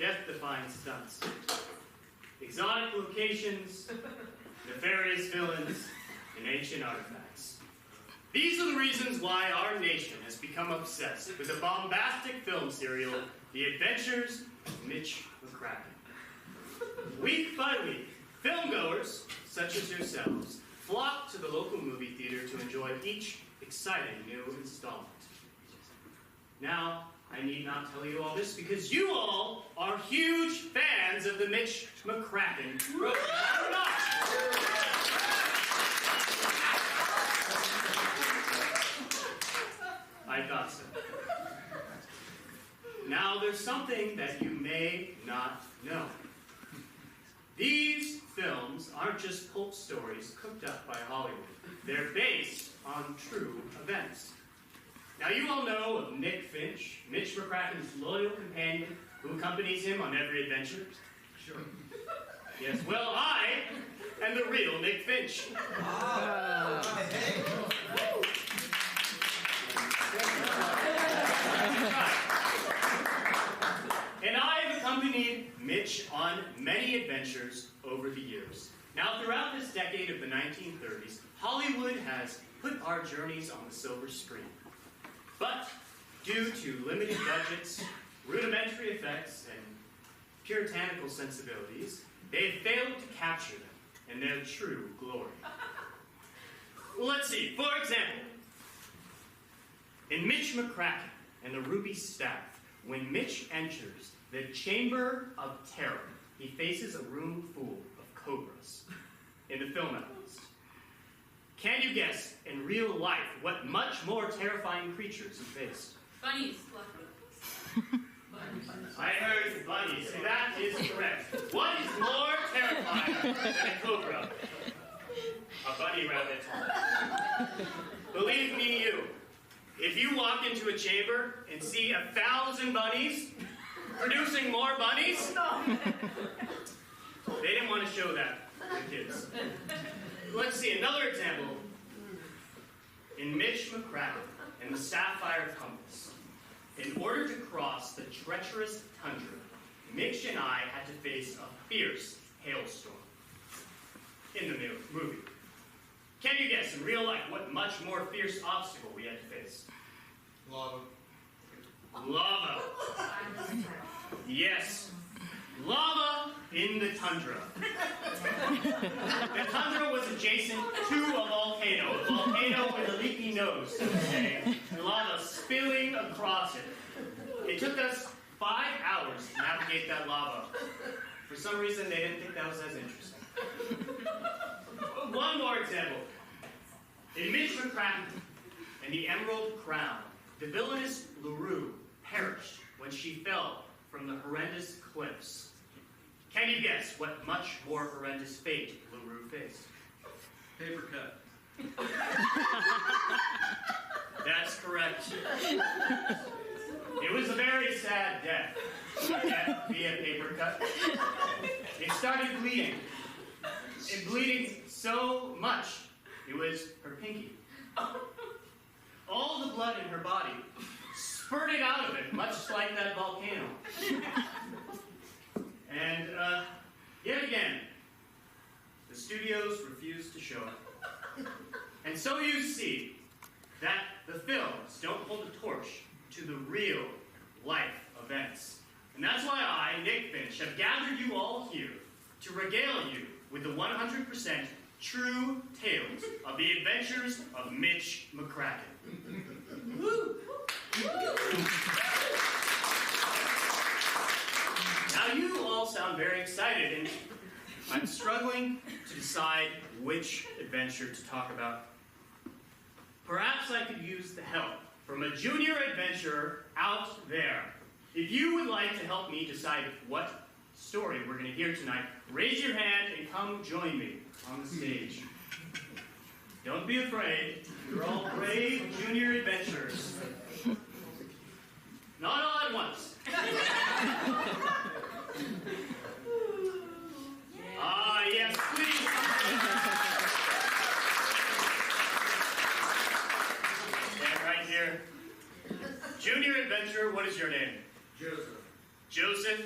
death-defying stunts, exotic locations, nefarious villains, and ancient artifacts. These are the reasons why our nation has become obsessed with the bombastic film serial, The Adventures of Mitch McCracken. Week by week, filmgoers, such as yourselves, flock to the local movie theater to enjoy each exciting new installment. Now, I need not tell you all this because you all are huge fans of the Mitch McCracken program. Or not? I thought so. Now, there's something that you may not know. These films aren't just pulp stories cooked up by Hollywood. They're based on true events. Now, you all know of Nick Finch, Mitch McCracken's loyal companion who accompanies him on every adventure. Sure. Yes, well, I am the real Nick Finch. And I've accompanied Mitch on many adventures over the years. Now, throughout this decade of the 1930s, Hollywood has put our journeys on the silver screen. But due to limited budgets, rudimentary effects, and puritanical sensibilities, they have failed to capture them in their true glory. Well, let's see. For example, in Mitch McCracken and the Ruby Staff, when Mitch enters the Chamber of Terror, he faces a room full of cobras. In the film, at least. Can you guess, in real life, what much more terrifying creatures he faced? Bunnies. I heard bunnies, and that is correct. What is more terrifying than a cobra? A bunny rabbit. Believe me, you. If you walk into a chamber and see 1,000 bunnies producing more bunnies, they didn't want to show that to the kids. Let's see, another example. In Mitch McCracken and the Sapphire Compass, in order to cross the treacherous tundra, Mitch and I had to face a fierce hailstorm. In the movie. Can you guess, in real life, what much more fierce obstacle we had to face? Lava. Lava. Yes. Lava in the tundra. The tundra was adjacent to a volcano with a leaky nose, so to say, and lava spilling across it. It took us 5 hours to navigate that lava. For some reason, they didn't think that was as interesting. One more example. In Mitch McCracken and the Emerald Crown, the villainous LaRue perished when she fell from the horrendous cliffs. Can you guess what much more horrendous fate LaRue faced? Paper cut. That's correct. It was a very sad death. Death via paper cut. It started bleeding. And bleeding so much, it was her pinky. All the blood in her body spurted out of it, much like that volcano. And yet again, the studios refused to show it. And so you see that the films don't hold a torch to the real life events. And that's why I, Nick Finch, have gathered you all here to regale you with the 100% true tales of the adventures of Mitch McCracken. Woo! Now you all sound very excited, and I'm struggling to decide which adventure to talk about. Perhaps I could use the help from a junior adventurer out there. If you would like to help me decide what story we're going to hear tonight, raise your hand and come join me on the stage. Don't be afraid. You're all brave junior adventurers. Not all at once. Yes, please. Stand right here. Junior adventurer, what is your name? Joseph. Joseph?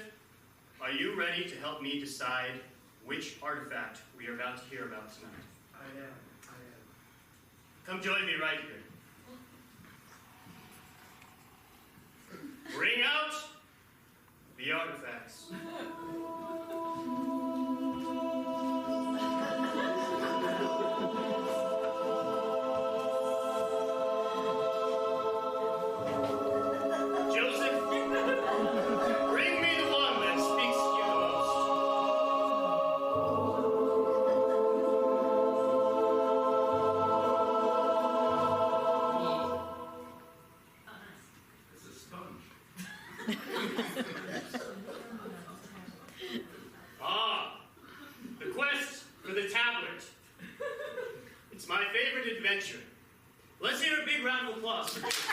are you ready to help me decide which artifact we are about to hear about tonight? I am. Come join me right here. Bring out the artifacts. Joseph, bring me the one that speaks to you the most. It's a sponge. The quest for the tablet. It's my favorite adventure. Let's hear a big round of applause for this.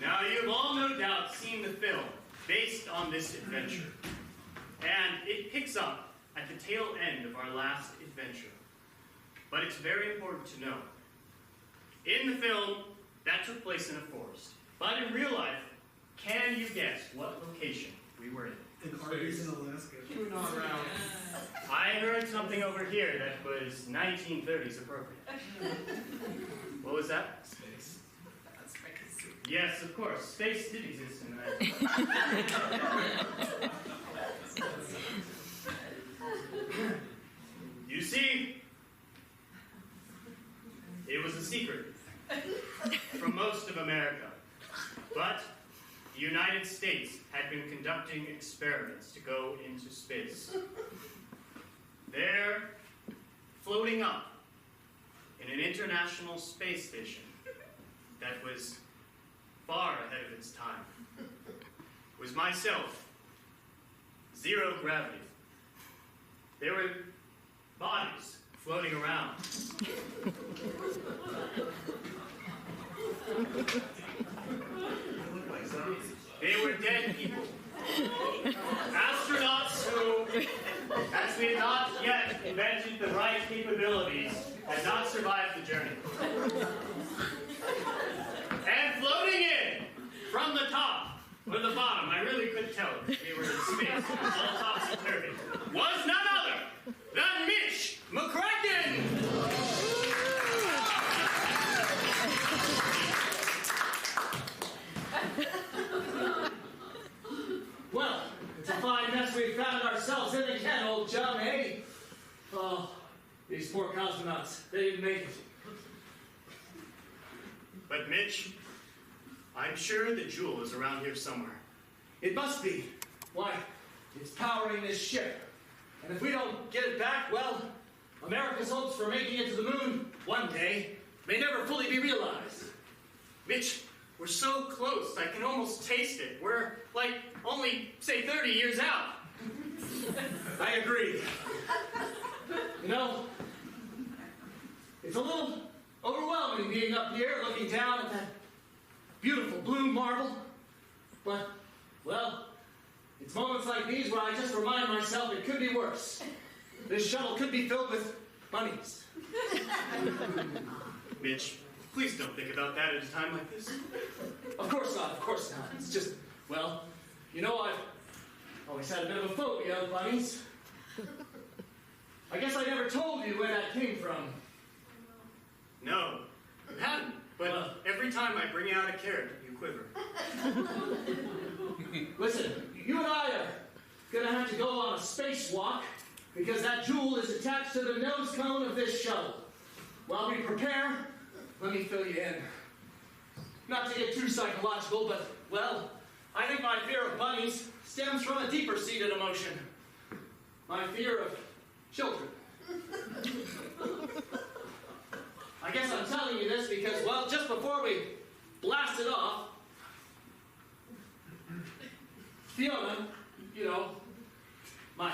Now, you've all no doubt seen the film based on this adventure. And it picks up at the tail end of our last adventure. But it's very important to know. In the film, that took place in a forest. But in real life, can you guess what location we were in? In Arby's in Alaska. We're not around. I heard something over here that was 1930s appropriate. What was that? Space. Yes, of course. Space did exist in that. You see, it was a secret from most of America. But the United States had been conducting experiments to go into space. There, floating up in an international space station that was far ahead of its time, was myself, zero gravity. There were bodies floating around. They were dead people. Astronauts who, as we had not yet invented the right capabilities, had not survived the journey. And floating in from the top or the bottom, I really couldn't tell if we were in space. It was all topsy-turvy. Was none other than Mitch McCracken! Well, it's a fine mess we found ourselves in again, old chum, eh? Oh, these poor cosmonauts, they didn't make it. But Mitch, I'm sure the jewel is around here somewhere. It must be. Why, it's powering this ship. And if we don't get it back, well, America's hopes for making it to the moon one day may never fully be realized. Mitch, we're so close, I can almost taste it. We're, like, only, say, 30 years out. I agree. You know, it's a little overwhelming being up here looking down at that beautiful blue marble. But, well, it's moments like these where I just remind myself it could be worse. This shuttle could be filled with bunnies. Mitch, please don't think about that at a time like this. Of course not, of course not. It's just, well, you know, I've always had a bit of a phobia of bunnies. I guess I never told you where that came from. No, you hadn't. But every time I bring out a carrot, you quiver. Listen, you and I are gonna have to go on a spacewalk because that jewel is attached to the nose cone of this shuttle. While we prepare, let me fill you in. Not to get too psychological, but, well, I think my fear of bunnies stems from a deeper-seated emotion. My fear of children. I guess I'm telling you this because, well, just before we blasted off, Fiona, you know, my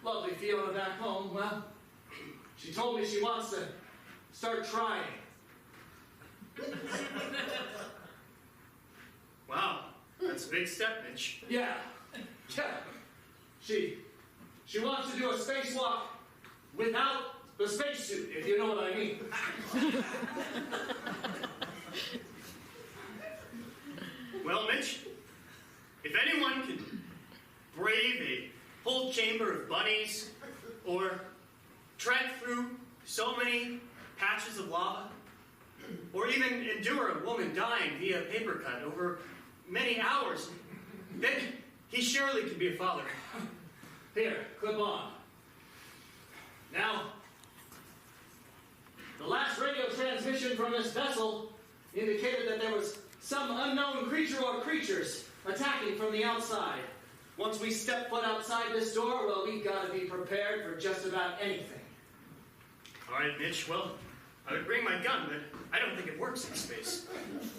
lovely Fiona back home, well, she told me she wants to start trying. Wow, that's a big step, Mitch. Yeah. She wants to do a spacewalk without The spacesuit, if you know what I mean. Well, Mitch, if anyone can brave a whole chamber of bunnies, or trek through so many patches of lava, or even endure a woman dying via paper cut over many hours, then he surely can be a father. Here, clip on. Now, the last radio transmission from this vessel indicated that there was some unknown creature or creatures attacking from the outside. Once we step foot outside this door, well, we gotta be prepared for just about anything. All right, Mitch, well, I would bring my gun, but I don't think it works in space.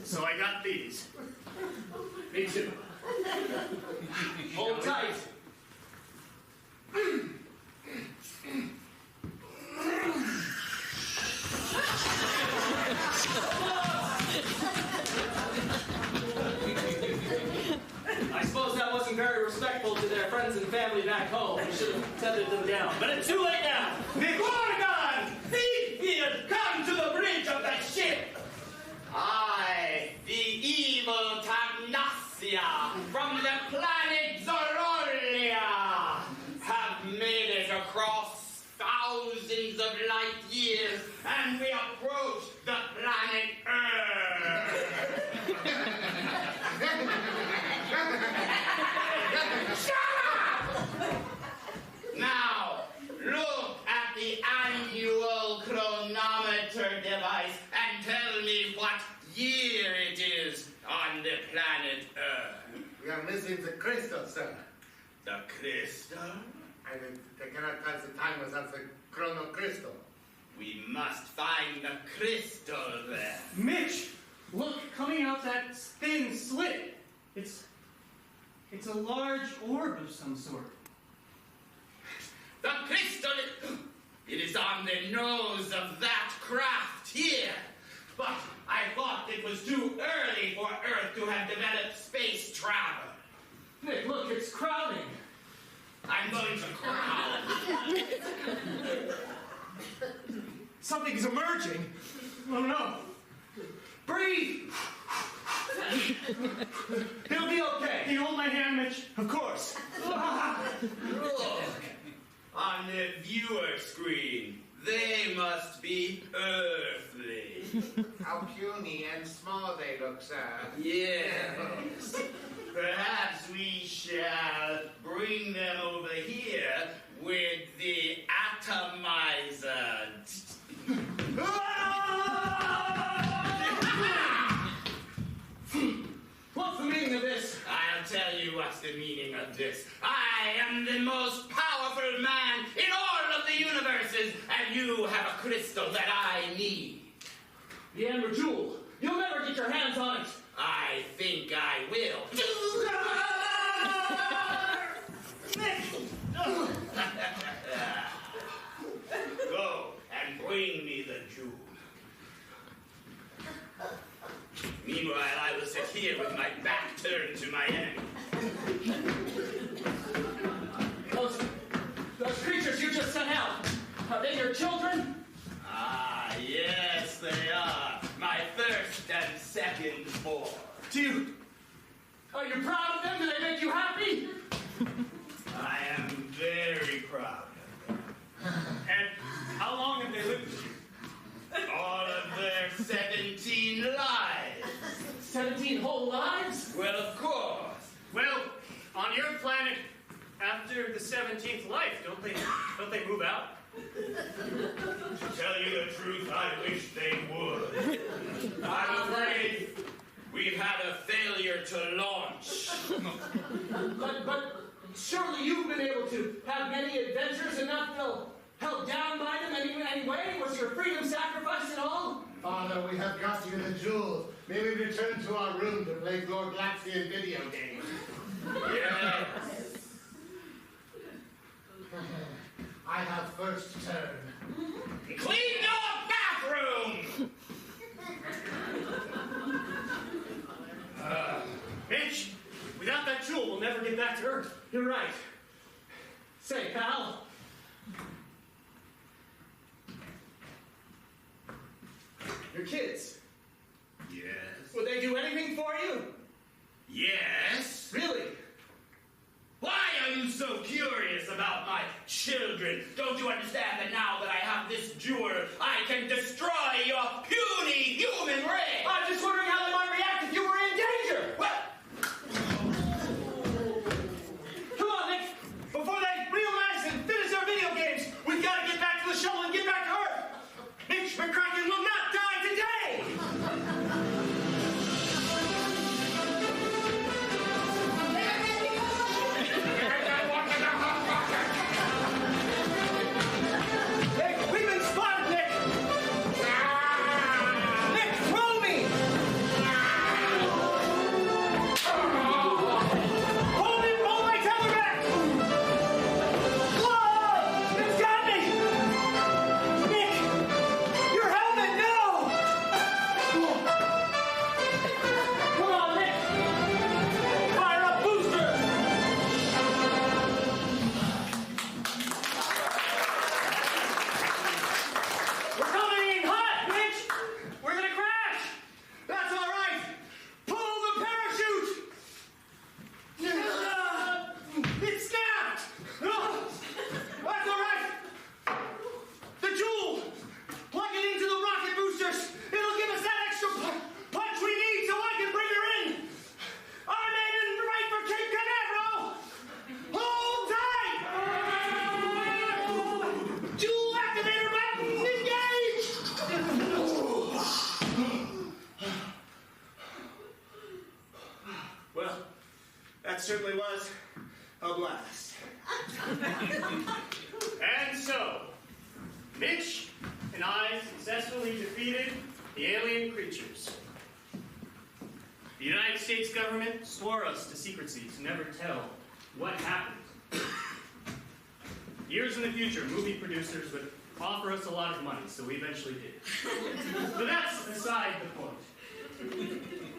So I got these. Me too. Hold tight. I suppose that wasn't very respectful to their friends and family back home. We should have tethered them down. But it's too late now. The Gorgon! He had come to the bridge of the ship! I, the evil Tagnasia, from the planet Zorolia, have made it across thousands of light years, and we approach the planet Earth. Shut up! Now, look at the annual chronometer device and tell me what year it is on the planet Earth. We are missing the crystal, sir. The crystal? And they cannot tell the time without the chrono crystal. We must find the crystal there. Mitch, look, coming out that thin slit. It's a large orb of some sort. The crystal, it is on the nose of that craft here. But I thought it was too early for Earth to have developed space travel. Nick, look, it's crowding. I'm going to crowd. Something's emerging. Oh no. Breathe! He'll be okay. Can you hold my hand, Mitch? Of course. Look, on the viewer screen, they must be earthly. How puny and small they look, sir. Yes. Perhaps we shall bring them over here with the atomizer. What's the meaning of this? I'll tell you what's the meaning of this. I am the most powerful man in all of the universes, and you have a crystal that I need. The Amber Jewel. You'll never get your hands on it. I think I will. Go and bring me the jewel. Meanwhile, I will sit here with my back turned to my enemy. Those creatures you just sent out, are they your children? Ah, yes, they are. My first and second born. Are you proud of them? Do they make you happy? I am very proud of them. And how long have they lived with you? All of their 17 lives. 17 whole lives? Well, of course. Well, on your planet, after the 17th life, don't they move out? To tell you the truth, I wish they would. I'm afraid we've had a failure to launch. But surely you've been able to have many adventures and not feel held down by them anyway? Was your freedom sacrificed at all? Father, we have got you the jewels. May we return to our room to play Globetrotting video games. Yes. I have first turn. Clean your bathroom! Mitch, without that jewel, we'll never get back to Earth. You're right. Say, pal. Your kids. Yes. Would they do anything for you? Yes. Really? Why are you so curious about my children? Don't you understand that now that I have this jewel, I can destroy your puny human race? I'm just wondering how they might react if you were in danger. Well, Come on, Nick. Before they realize and finish their video games, we've got to get back to the shuttle and get back to Earth. Mitch McCracken will not die today. Nick, we've been spotted, Nick. Nick, throw me. Hold my tether back. Whoa, it's got me. Nick, your helmet, no. Come on, Nick. Fire up boosters. We're coming in hot, Mitch! We're gonna crash! That's all right! Pull the parachute! It snapped! That's all right! The jewel! Plug it into the rocket boosters! It'll give us that extra punch we need so I can bring her in! I'm aiming right for Cape Canaveral! Hold tight! Jewel activator button engaged! Well, that certainly was a blast. And so, Mitch and I successfully defeated the alien creatures. The United States government swore us to secrecy to never tell what happened. Years in the future, movie producers would offer us a lot of money, so we eventually did. But that's beside the point.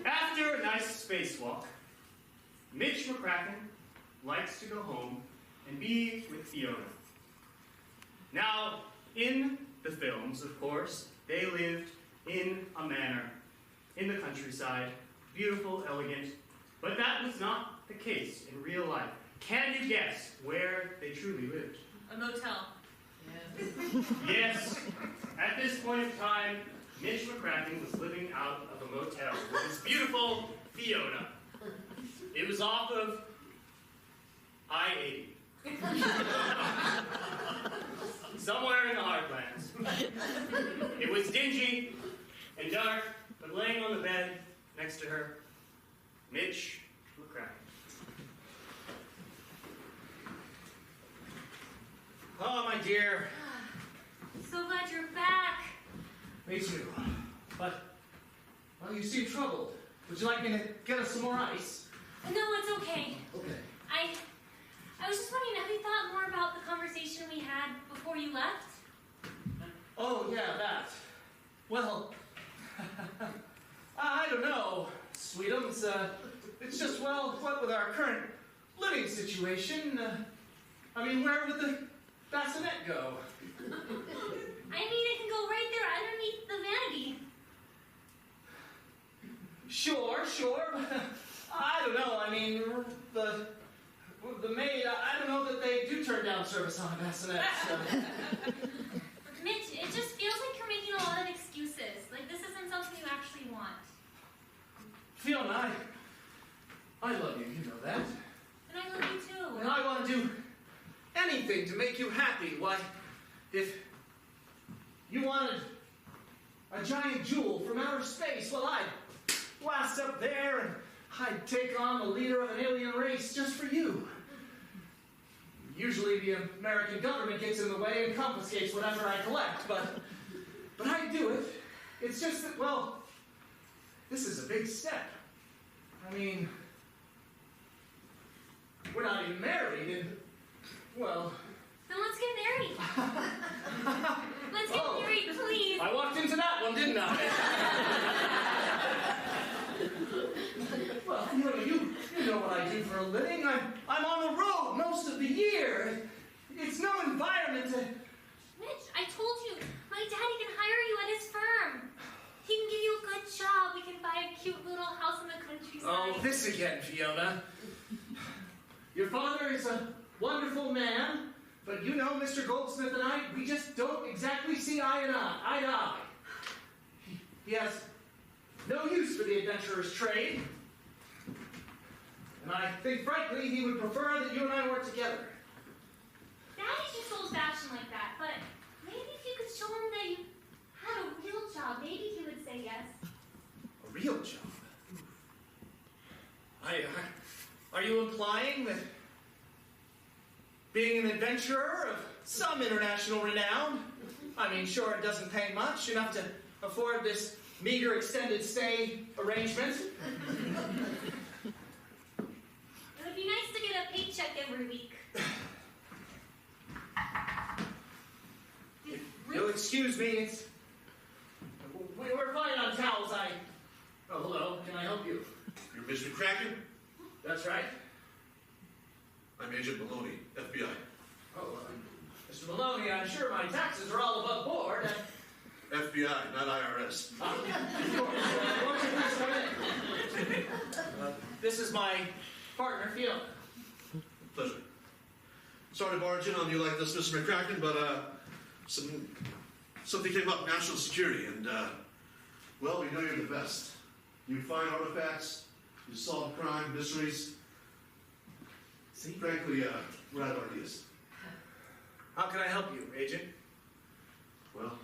After a nice spacewalk, Mitch McCracken likes to go home and be with Fiona. Now, in the films, of course, they lived in a manor, in the countryside, beautiful, elegant, but that was not the case in real life. Can you guess where they truly lived? A motel. Yes, at this point in time, Mitch McCracken was living out of a motel with his beautiful Fiona. It was off of I-80. Somewhere in the heartlands. It was dingy and dark, but laying on the bed next to her, Mitch McCracken. Oh, my dear. So glad you're back. Me too. But, well, you seem troubled. Would you like me to get us some more ice? No, it's okay. Okay. I was just wondering, have you thought more about the conversation we had before you left? Oh, yeah, that. Well, I don't know, sweetums. It's just, well, what with our current living situation, I mean, where would the bassinet go? I mean, it can go right there underneath the vanity. Sure. I don't know, I mean, the maid, I don't know that they do turn down service on a bassinet. So. Mitch, it just feels like you're making a lot of excuses. Like this isn't something you actually want. Fiona, I love you, you know that. And I love you too. And I want to do anything to make you happy. Why, if you wanted a giant jewel from outer space, well, I'd blast up there and I'd take on the leader of an alien race just for you. Usually the American government gets in the way and confiscates whatever I collect, but I'd do it. It's just that, well, this is a big step. I mean, we're not even married, and, well... Then let's get married. Let's get married, please. I walked into that one, didn't I? Well, you know what I do for a living. I'm on the road most of the year. It's no environment to... Mitch, I told you, my daddy can hire you at his firm. He this again, Fiona. Your father is a wonderful man, but you know, Mr. Goldsmith and I, we just don't exactly see eye to eye. He has no use for the adventurer's trade, and I think, frankly, he would prefer that you and I work together. Daddy's just old-fashioned like that, but maybe if you could show him that you had a real job, maybe he would say yes. A real job? Are you implying that being an adventurer of some international renown, I mean, sure, it doesn't pay much, enough to afford this meager extended stay arrangement? It would be nice to get a paycheck every week. You'll excuse me, we're fine on towels. Oh, hello, can I help you? You're Mitch McCracken? That's right. I'm Agent Maloney, FBI. Oh, Mr. Maloney, I'm sure my taxes are all above board. FBI, not IRS. Of course. Won't you please come in? This is my partner, Fiona. Pleasure. Sorry to barge in on you like this, Mr. McCracken, but something came up, national security, and well, we know you're the best. You find artifacts, you solve crime, mysteries. See? Frankly, we're out of ideas. How can I help you, Agent? Well,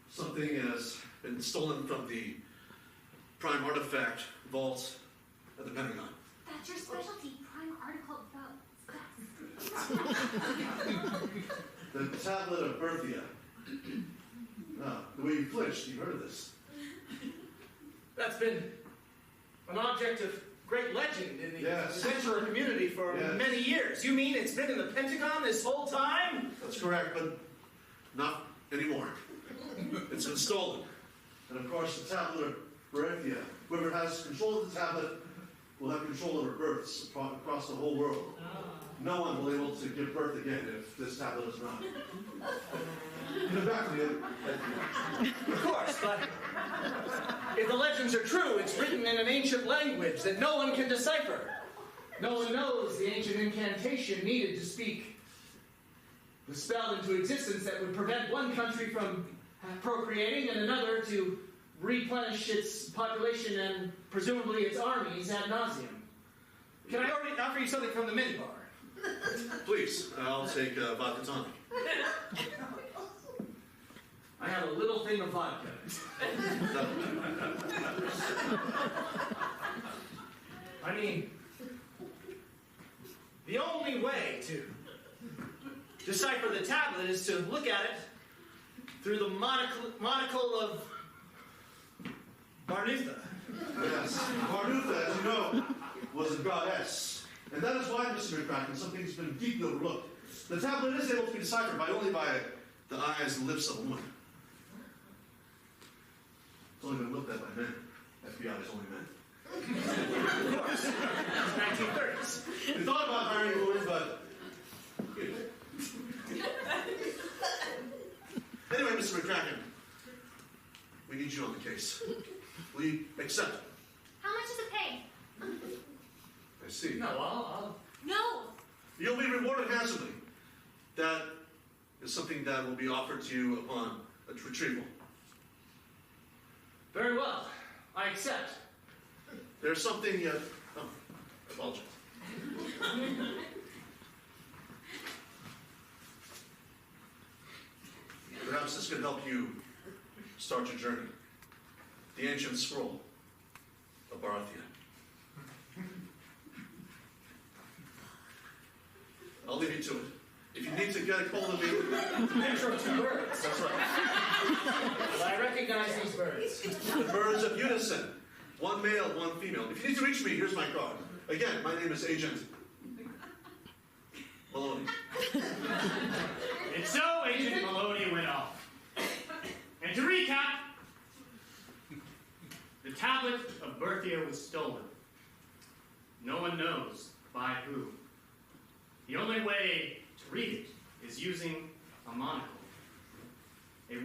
something has been stolen from the prime artifact vault at the Pentagon. That's your specialty, prime article about The tablet of Birthia. The way you flinched, you've heard of this. That's been an object of great legend in the Yes. adventurer community for Yes. many years. You mean it's been in the Pentagon this whole time? That's correct, but not anymore. It's been stolen. And of course, the tablet of Birthia, whoever has control of the tablet will have control over births across the whole world. No one will be able to give birth again if this tablet is not. In the back of the Of course, but if the legends are true, it's written in an ancient language that no one can decipher. No one knows the ancient incantation needed to speak the spell into existence that would prevent one country from procreating and another to replenish its population and presumably its armies ad nauseum. Can I already offer you something from the minibar? Please, I'll take vodka tonic. I have a little thing of vodka. I mean, the only way to decipher the tablet is to look at it through the monocle of Barnutha. Yes, Barnutha, as you know, was a goddess. And that is why, Mr. McCracken, something's been deeply overlooked. The tablet is able to be deciphered only by the eyes and lips of a woman. It's only been looked at by men. FBI is only men. Of course. 1930s. We thought about hiring a woman, but... Anyway, Mr. McCracken, we need you on the case. Will you accept it? How much does it pay? I see. No, I'll... No! You'll be rewarded handsomely. That is something that will be offered to you upon a retrieval. Very well. I accept. There's something yet... Oh, I apologize. Perhaps this could help you start your journey. The ancient scroll of Birthia. I'll leave you to it. If you need to get a hold of me... Picture of two birds. That's right. But I recognize these birds. The birds of unison. One male, one female. If you need to reach me, here's my card. Again, my name is Agent Maloney. And so Agent Maloney went off. And to recap, the tablet of Birthia was stolen. No one knows by who. The only way to read it is using a monocle. A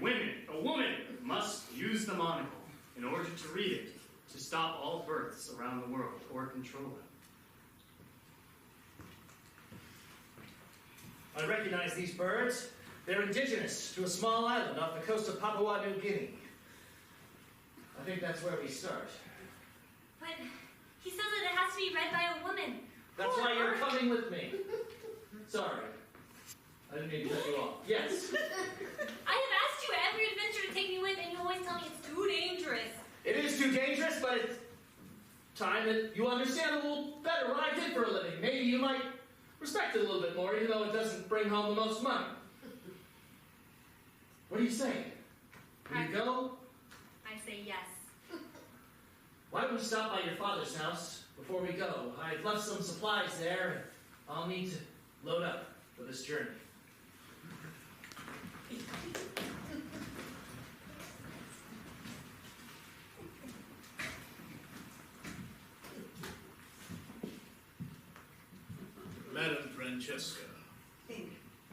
woman must use the monocle in order to read it to stop all births around the world or control them. I recognize these birds. They're indigenous to a small island off the coast of Papua New Guinea. I think that's where we start. But he says that it has to be read by a woman. That's why you're coming with me. Sorry. I didn't mean to cut you off. Yes. I have asked you at every adventure to take me with, and you always tell me it's too dangerous. It is too dangerous, but it's time that you understand a little better what I did for a living. Maybe you might respect it a little bit more, even though it doesn't bring home the most money. What do you say? Will you go? I say yes. Why don't we stop by your father's house before we go? I've left some supplies there, and I'll need to load up for this journey. Madam Francesca,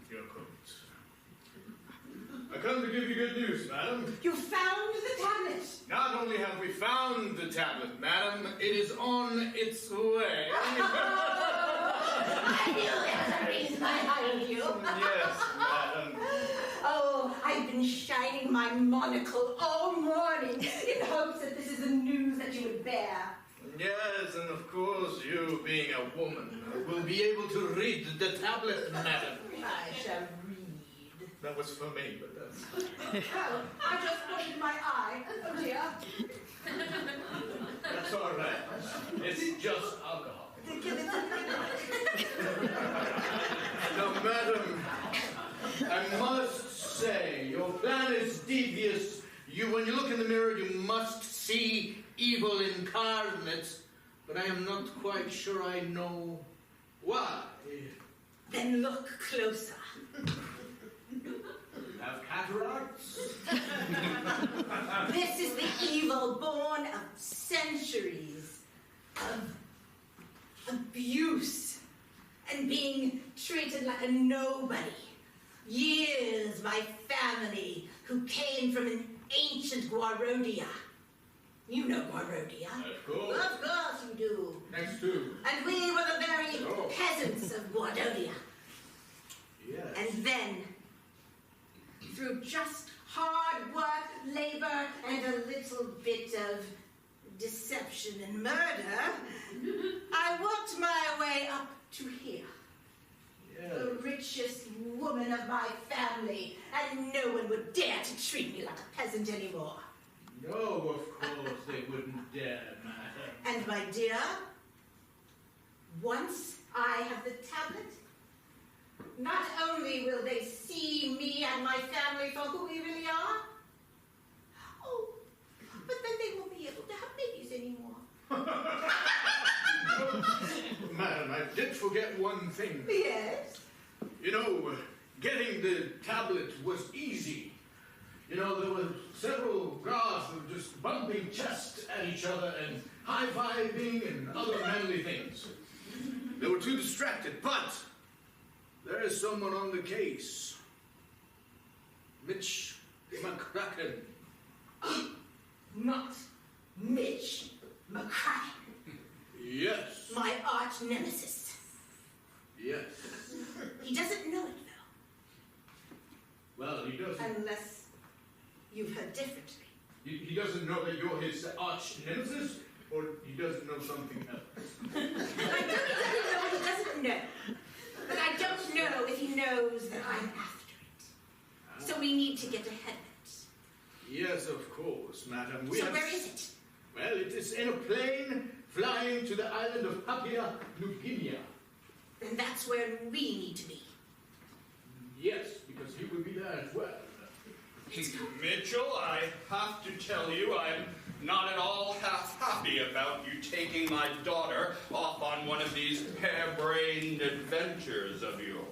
your coat. I come to give you good news, madam. You found the tablet! Not only have we found the tablet, madam, it is on its way. I knew there was a reason I hired you. Yes, madam. Oh, I've been shining my monocle all morning in hopes that this is the news that you would bear. Yes, and of course, you being a woman will be able to read the tablet, madam. I shall read. That was for me, but that's... Oh, I just put it in my eye. Oh dear. That's all right. It's just alcohol. Now, madam, I must say, your plan is devious. When you look in the mirror, you must see evil incarnate, but I am not quite sure I know why. Then look closer. Have cataracts? This is the evil born of centuries of abuse and being treated like a nobody. Years by family who came from an ancient Guarodia. You know Guarodia. Of course. Of course you do. Next to. And we were the very peasants of Guarodia. Yes. And then, through just hard work, labor, and a little bit of deception and murder, I worked my way up to here. Yes. The richest woman of my family, and no one would dare to treat me like a peasant anymore. No, of course they wouldn't dare, madam. And my dear, once I have the tablet, not only will they see me and my family for who we really are, oh, but then they won't be able to have babies anymore. Madam, I did forget one thing. Yes? You know, getting the tablet was easy. You know, there were several guards that were just bumping chests at each other and high-fiving and other manly things. They were too distracted, but there is someone on the case. Mitch McCracken. Not Mitch McCracken. Yes. My arch nemesis. Yes. He doesn't know it, Well, he doesn't. though, unless you've heard differently. He doesn't know that you're his arch nemesis, or he doesn't know something else. I don't exactly know what he doesn't know. But I don't know if he knows that I'm after it. So we need to get ahead of it. Yes, of course, madam. So where is it? Well, it is in a plane flying to the island of Papua New Guinea. Then that's where we need to be. Yes, because he will be there as well. Mitchell, I have to tell you, I'm not at all half happy about you taking my daughter off on one of these harebrained adventures of yours.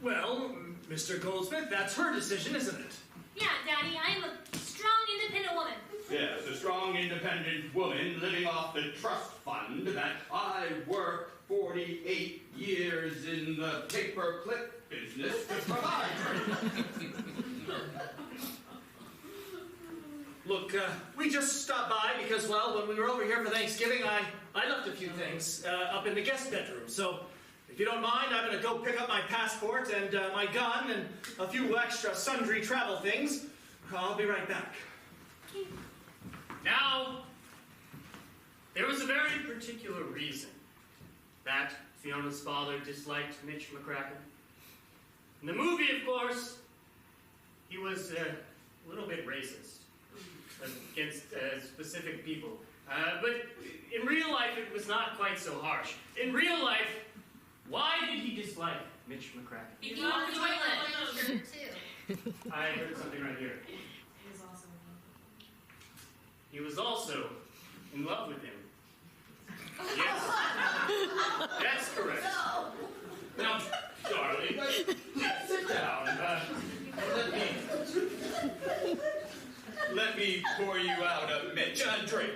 Well, Mr. Goldsmith, that's her decision, isn't it? Yeah, Daddy, I'm a strong, independent woman. Yes, a strong, independent woman living off the trust fund that I worked 48 years in the paperclip business to provide for. Look, we just stopped by because, well, when we were over here for Thanksgiving, I left a few things up in the guest bedroom. So, if you don't mind, I'm going to go pick up my passport and my gun and a few extra sundry travel things. I'll be right back. Now, there was a very particular reason that Fiona's father disliked Mitch McCracken. In the movie, of course, he was a little bit racist against specific people. But in real life, it was not quite so harsh. In real life, why did he dislike Mitch McCracken? He was the toilet. Too. I heard something right here. He was also in love with him. Yes. That's correct. Now, darling, sit down. Let me pour you out a Mitch a drink.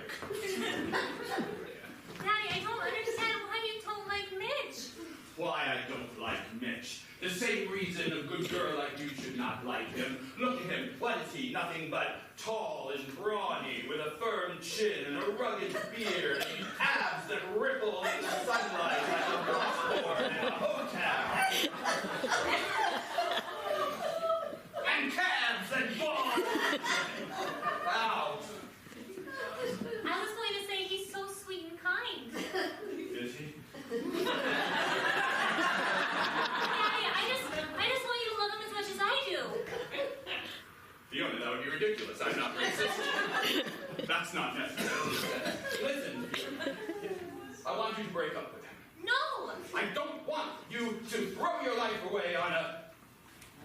Daddy, I don't understand why you don't like Mitch. Why I don't like Mitch? The same reason a good girl like you should not like him. Look at him. What is he? Nothing but tall and brawny, with a firm chin and a rugged beard, and abs that ripple in the sunlight like a washboard in a hotel. And cabs and bars. Out. I was going to say he's so sweet and kind. Is he? I just want you to love him as much as I do. Fiona, that would be ridiculous. I'm not racist. That's not necessary. Listen, I want you to break up with him. No! I don't want you to throw your life away on a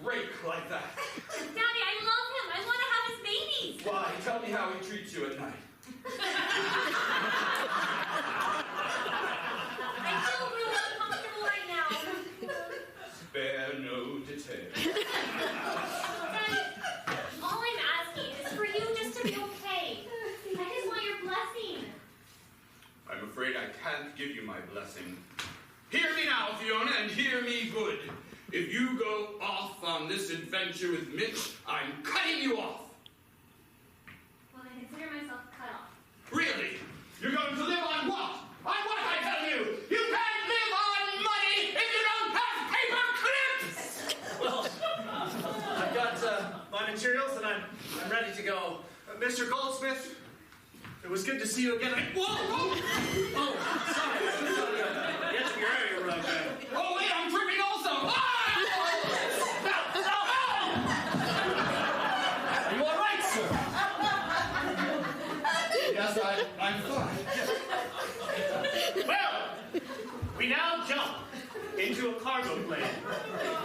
rake like that. Daddy, I love him. I want to have his babies. Why? Tell me how he treats you at night. I feel really uncomfortable right now. Spare no detail. Daddy, all I'm asking is for you just to be okay. I just want your blessing. I'm afraid I can't give you my blessing. Hear me now, Fiona, and hear me good. If you go off on this adventure with Mitch, I'm cutting you off. Well, I consider myself cut off. Really? You're going to live on what? On what, I tell you? You can't live on money if you don't have paper clips! Well, I've got my materials and I'm ready to go. Mr. Goldsmith, it was good to see you again. Whoa! Oh, sorry. Get your area right there. Oh, wait, I'm tripping also! Ah! Are you all right, sir? Yes, I'm fine. Well, we now jump into a cargo plane,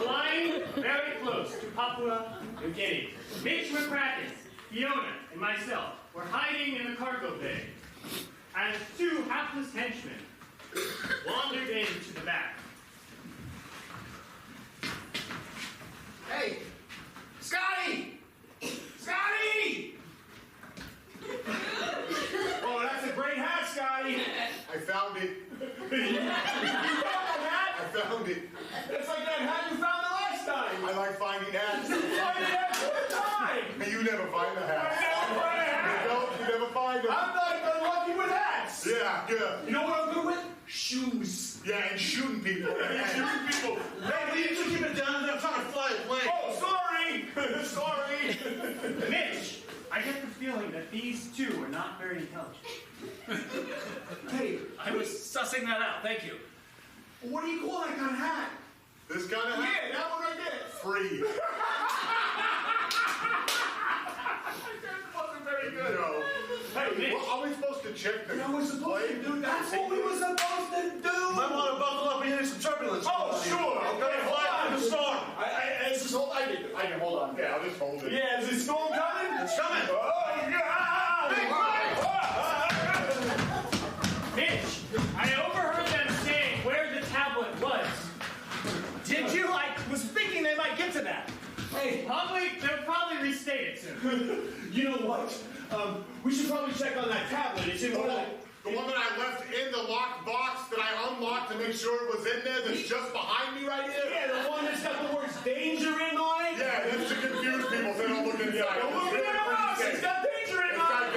flying very close to Papua New Guinea. Mitch McCracken, Fiona, and myself were hiding in the cargo bay as two hapless henchmen wandered into the back. Hey! Scotty! Scotty! Oh, that's a great hat, Scotty. I found it. You found that hat? I found it. It's like that hat you found the last time. I like finding hats. You find it every time. And you never find the I hats. never find a hat. You don't, you never find them. I'm not even lucky with hats. Yeah, good. You know what I'm good with? Shoes. Yeah, and shooting people. Shooting people. Hey, will you two keep it down? I'm trying to fly a plane. Oh, sorry. Sorry. Mitch, I get the feeling that these two are not very intelligent. Hey, I was sussing that out. Thank you. What do you call that kind of hat? This kind of hat? Yeah, that one right there. Free. That wasn't very good. No. Hey, Mitch. Well, are we supposed to check the We're supposed to do that. That's what we were supposed to do. Might want to buckle up and hit some turbulence. Oh, sure. Okay, fly through the storm. Is this hold? I can hold on. Yeah, I'll just hold it. Yeah, is the storm coming? It's coming. Oh, yeah. Mitch, I overheard them saying where the tablet was. Did you? I was thinking they might get to that. Hey, They'll probably restate it soon. you know what? We should probably check on that tablet. It's in one of The one that I left in the locked box that I unlocked to make sure it was in there that's just behind me right here? Yeah, the one that's got the words danger in on it? Yeah, that's to confuse people so they don't look inside. Don't look in the box. It's got danger in It's on got it.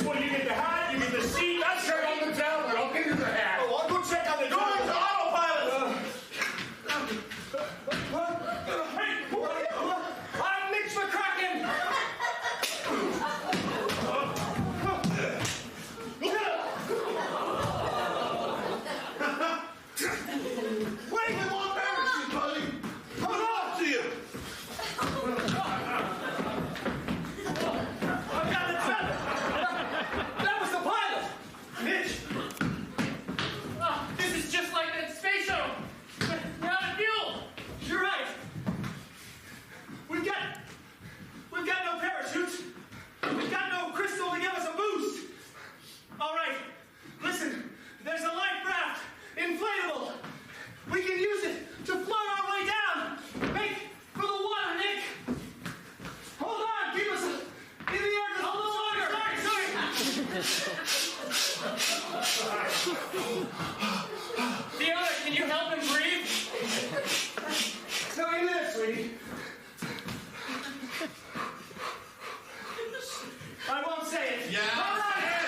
This one, you get the hat, you get the seat. I'll check on the tablet. I'll give you the hat. Oh, I'll go check on the Go into autopilot. Hey, I'm Mitch McCracken. Wait, I'm more embarrassing, buddy. Come on to you. I've got the tablet. That was the pilot. Mitch. This is just like that space shuttle. We're out of fuel. You're right. We've got no parachutes. We've got no crystal to give us a boost. All right. Listen, there's a life raft, inflatable. We can use it to float our way down. Make for the water, Nick. Hold on, keep us in the air just a little longer. Sorry. Fiona, can you help him breathe? Tell me this, sweetie. I won't say it. Yeah. All right.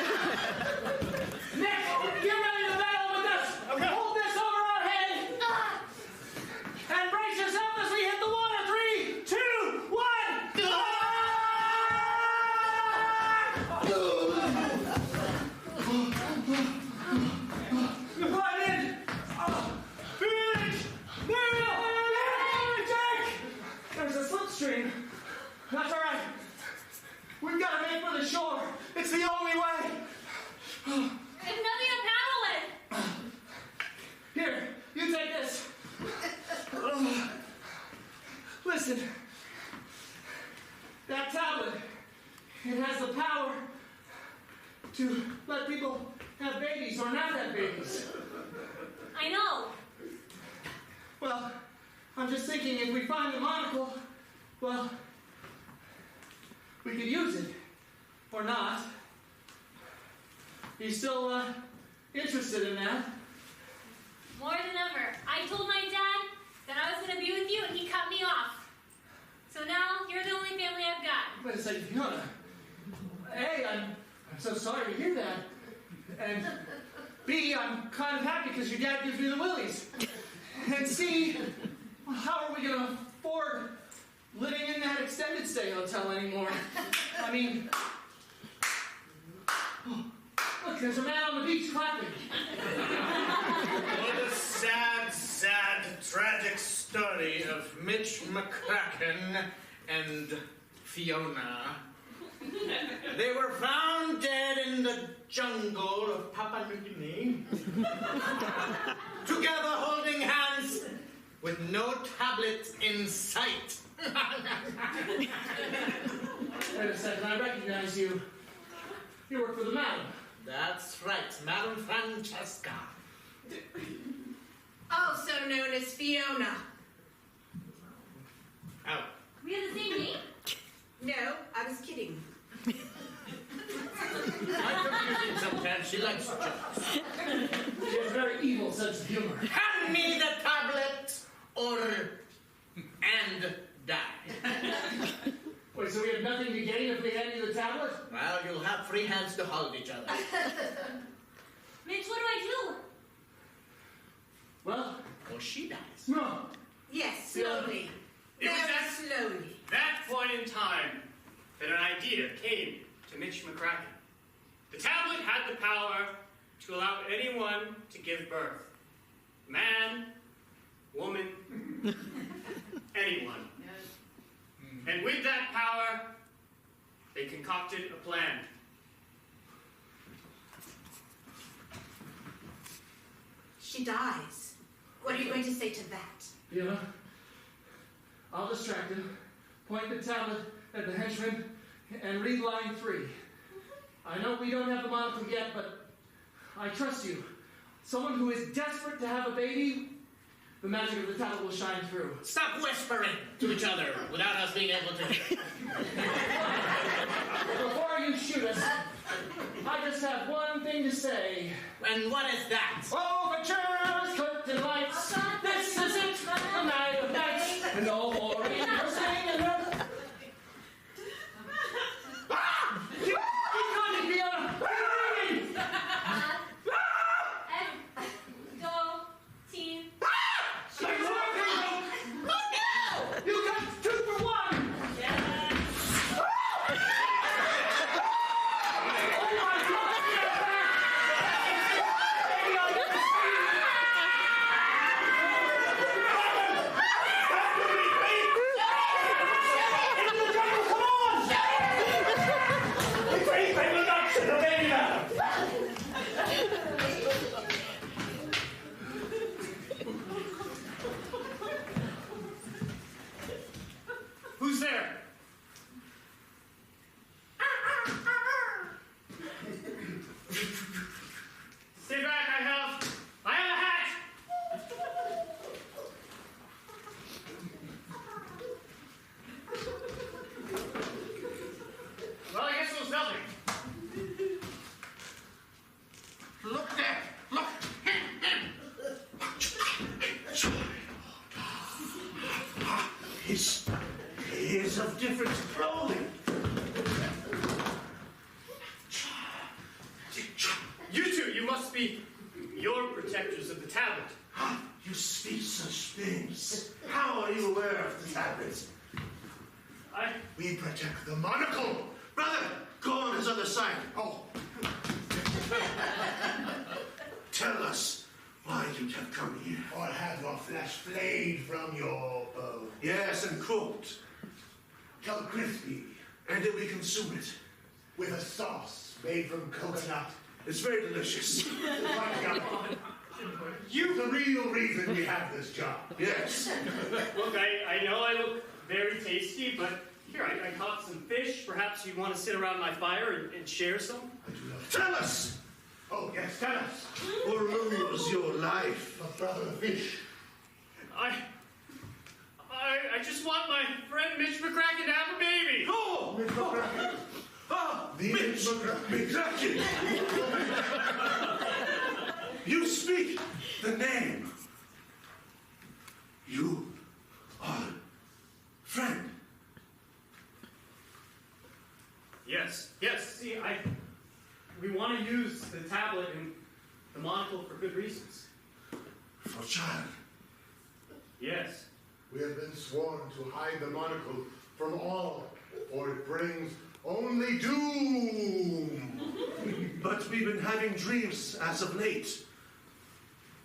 Nick, get ready to battle with us. Okay. Hold this over our head. And brace yourself as we hit the water. 3, 2, 1. Right in. Finish. Take. There's a slipstream. That's all right. We've got to make for the shore. It's the only way. There's nothing to paddle with. Here, you take this. Listen, that tablet, it has the power to let people have babies or not have babies. I know. Well, I'm just thinking if we find the monocle, well, we could use it or not. You still interested in that? More than ever. I told my dad that I was going to be with you, and he cut me off. So now you're the only family I've got. Wait a second, Fiona. A, I'm so sorry to hear that. And B, I'm kind of happy because your dad gives me the willies. And C, how are we going to afford living in that extended stay hotel anymore? I mean, look, there's a man on the beach clapping. What a sad, sad, tragic story of Mitch McCracken and Fiona. They were found dead in the jungle of Papua New Guinea, together holding hands with no tablet in sight. Wait a second, I recognize you. You work for the madam. That's right, Madam Francesca. Also known as Fiona. Oh, We have the same name? No, I was kidding. I'm confusing sometimes. She likes jokes. She has a very evil sense of humor. Hand me the tablet and die. Wait, so we have nothing to gain if we hand you the tablet? Well, you'll have free hands to hold each other. Mitch, what do I do? Well, Or she dies. no. Yes, slowly. It was Very that- slowly. That point in time that an idea came to Mitch McCracken. The tablet had the power to allow anyone to give birth. Man, woman, anyone. And with that power, they concocted a plan. She dies. What are you going to say to that? Fiona, I'll distract him, point the tablet at the henchman, and read line 3. I know we don't have the monocle yet, but I trust you. Someone who is desperate to have a baby, the magic of the tablet will shine through. Stop whispering to each other without us being able to hear. Before you shoot us, I just have one thing to say. And what is that? Overtures, curtain lights. This is it, the night of nights. And no more angels singing. Keep going, Fiona. be your protectors of the tablet. You speak such things. How are you aware of the tablets? We protect the monocle. Brother, go on his other side. Oh. Tell us why you have come here. Or have your flesh flayed from your bow. Yes, and cooked. Till crispy. And then we consume it. With a sauce made from coconut. It's very delicious. The real reason we have this job. Yes. Look, I know I look very tasty, but here, I caught some fish. Perhaps you want to sit around my fire and share some? I do not. Tell us! Oh, yes, tell us. Or lose your life. But brother, the fish. I just want my friend Mitch McCracken to have a baby. Oh! Mitch McCracken. Ah! The Mitch McCracken! You speak the name. You are friend. Yes. See, we want to use the tablet and the monocle for good reasons. For child. Yes. We have been sworn to hide the monocle from all, for it brings only doom. But we've been having dreams as of late.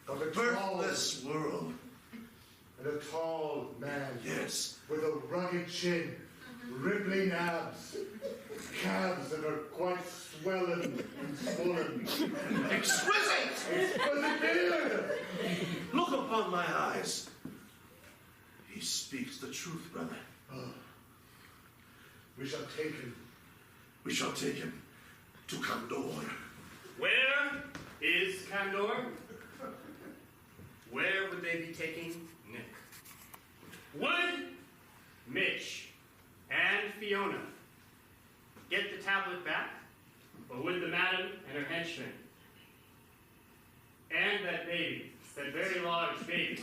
Of a Birthless world. and a tall man. Yes. With a rugged chin, rippling abs, calves that are quite swollen and swollen. Exquisite! Exquisite beard! Look upon my eyes. He speaks the truth, brother. Oh. We shall take him. We shall take him to Condor. Where is Condor? Where would they be taking Nick? Would Mitch and Fiona get the tablet back? Or would the madam and her henchmen and that baby, that very large baby,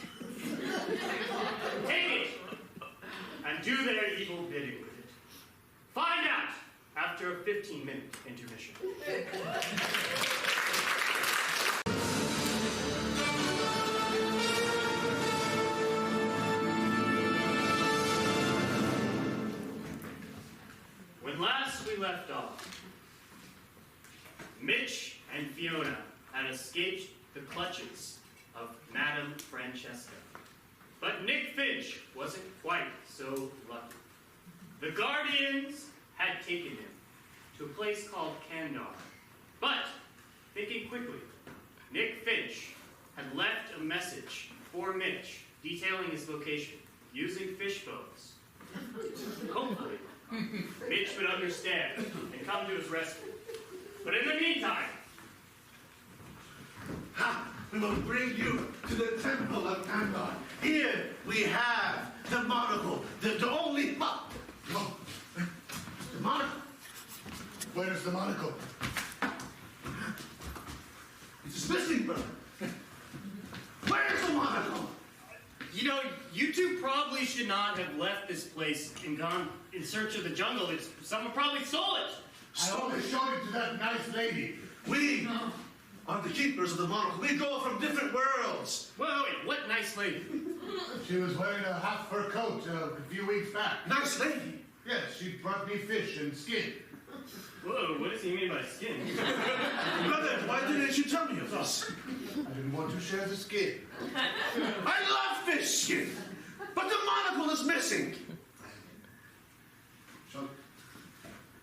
take it and do their evil bidding with it? Find out after a 15-minute intermission. When last we left off, Mitch and Fiona had escaped the clutches of Madame Francesca. But Nick Finch wasn't quite so lucky. The Guardians had taken him to a place called Kandar. But, thinking quickly, Nick Finch had left a message for Mitch detailing his location using fish bones. Hopefully, Mitch would understand and come to his rescue. But in the meantime, We will bring you to the temple of Kandar. Here we have the monocle, the only... Oh, the monocle. Where's the monocle? It's missing, brother. Where's the monocle? you know, you two probably should not have left this place and gone in search of the jungle. Someone probably stole it. I only showed it to that nice lady. We are the keepers of the monocle. We go from different worlds. Wait, what nice lady? She was wearing a half fur coat a few weeks back. Nice lady. Yes, she brought me fish and skin. Whoa, what does he mean by skin? Brother, why didn't you tell me of this? I didn't want to share the skin. I love fish skin, but the monocle is missing. Shall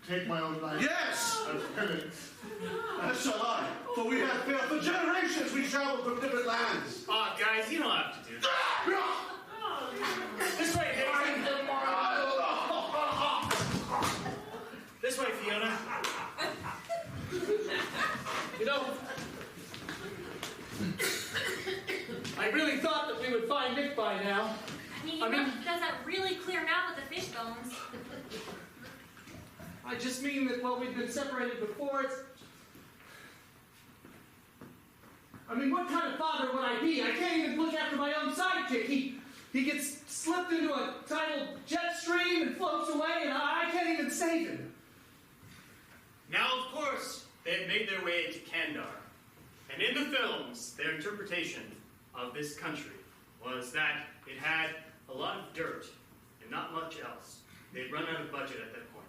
take my own life. Yes, As penance. as shall I. For we have failed. For generations we traveled from different lands. Aw, guys, you don't have to do that. This way, Daisy. This way, Fiona. You know, I really thought that we would find Nick by now. I mean, does that really clear him out with the fish bones? I just mean that, well, we've been separated before. I mean, what kind of father would I be? I can't even look after my own sidekick. He gets slipped into a tidal jet stream and floats away, and I can't even save him. Now, of course, they had made their way to Kandar, And in the films, their interpretation of this country was that it had a lot of dirt and not much else. They'd run out of budget at that point.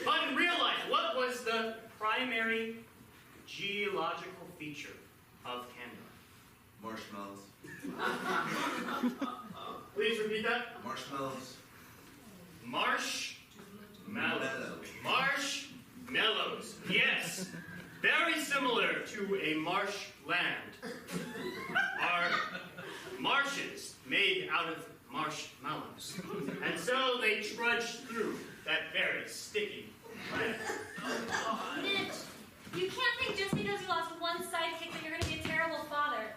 But in real life, what was the primary geological feature of Canada? Marshmallows. Please repeat that. Marshmallows. Marshmallows. Marshmallows. Yes. Very similar to a marshland are marshes made out of marshmallows. And so they trudged through that very sticky land. Mitch, you can't think just because you lost one sidekick that you're going to be a terrible father.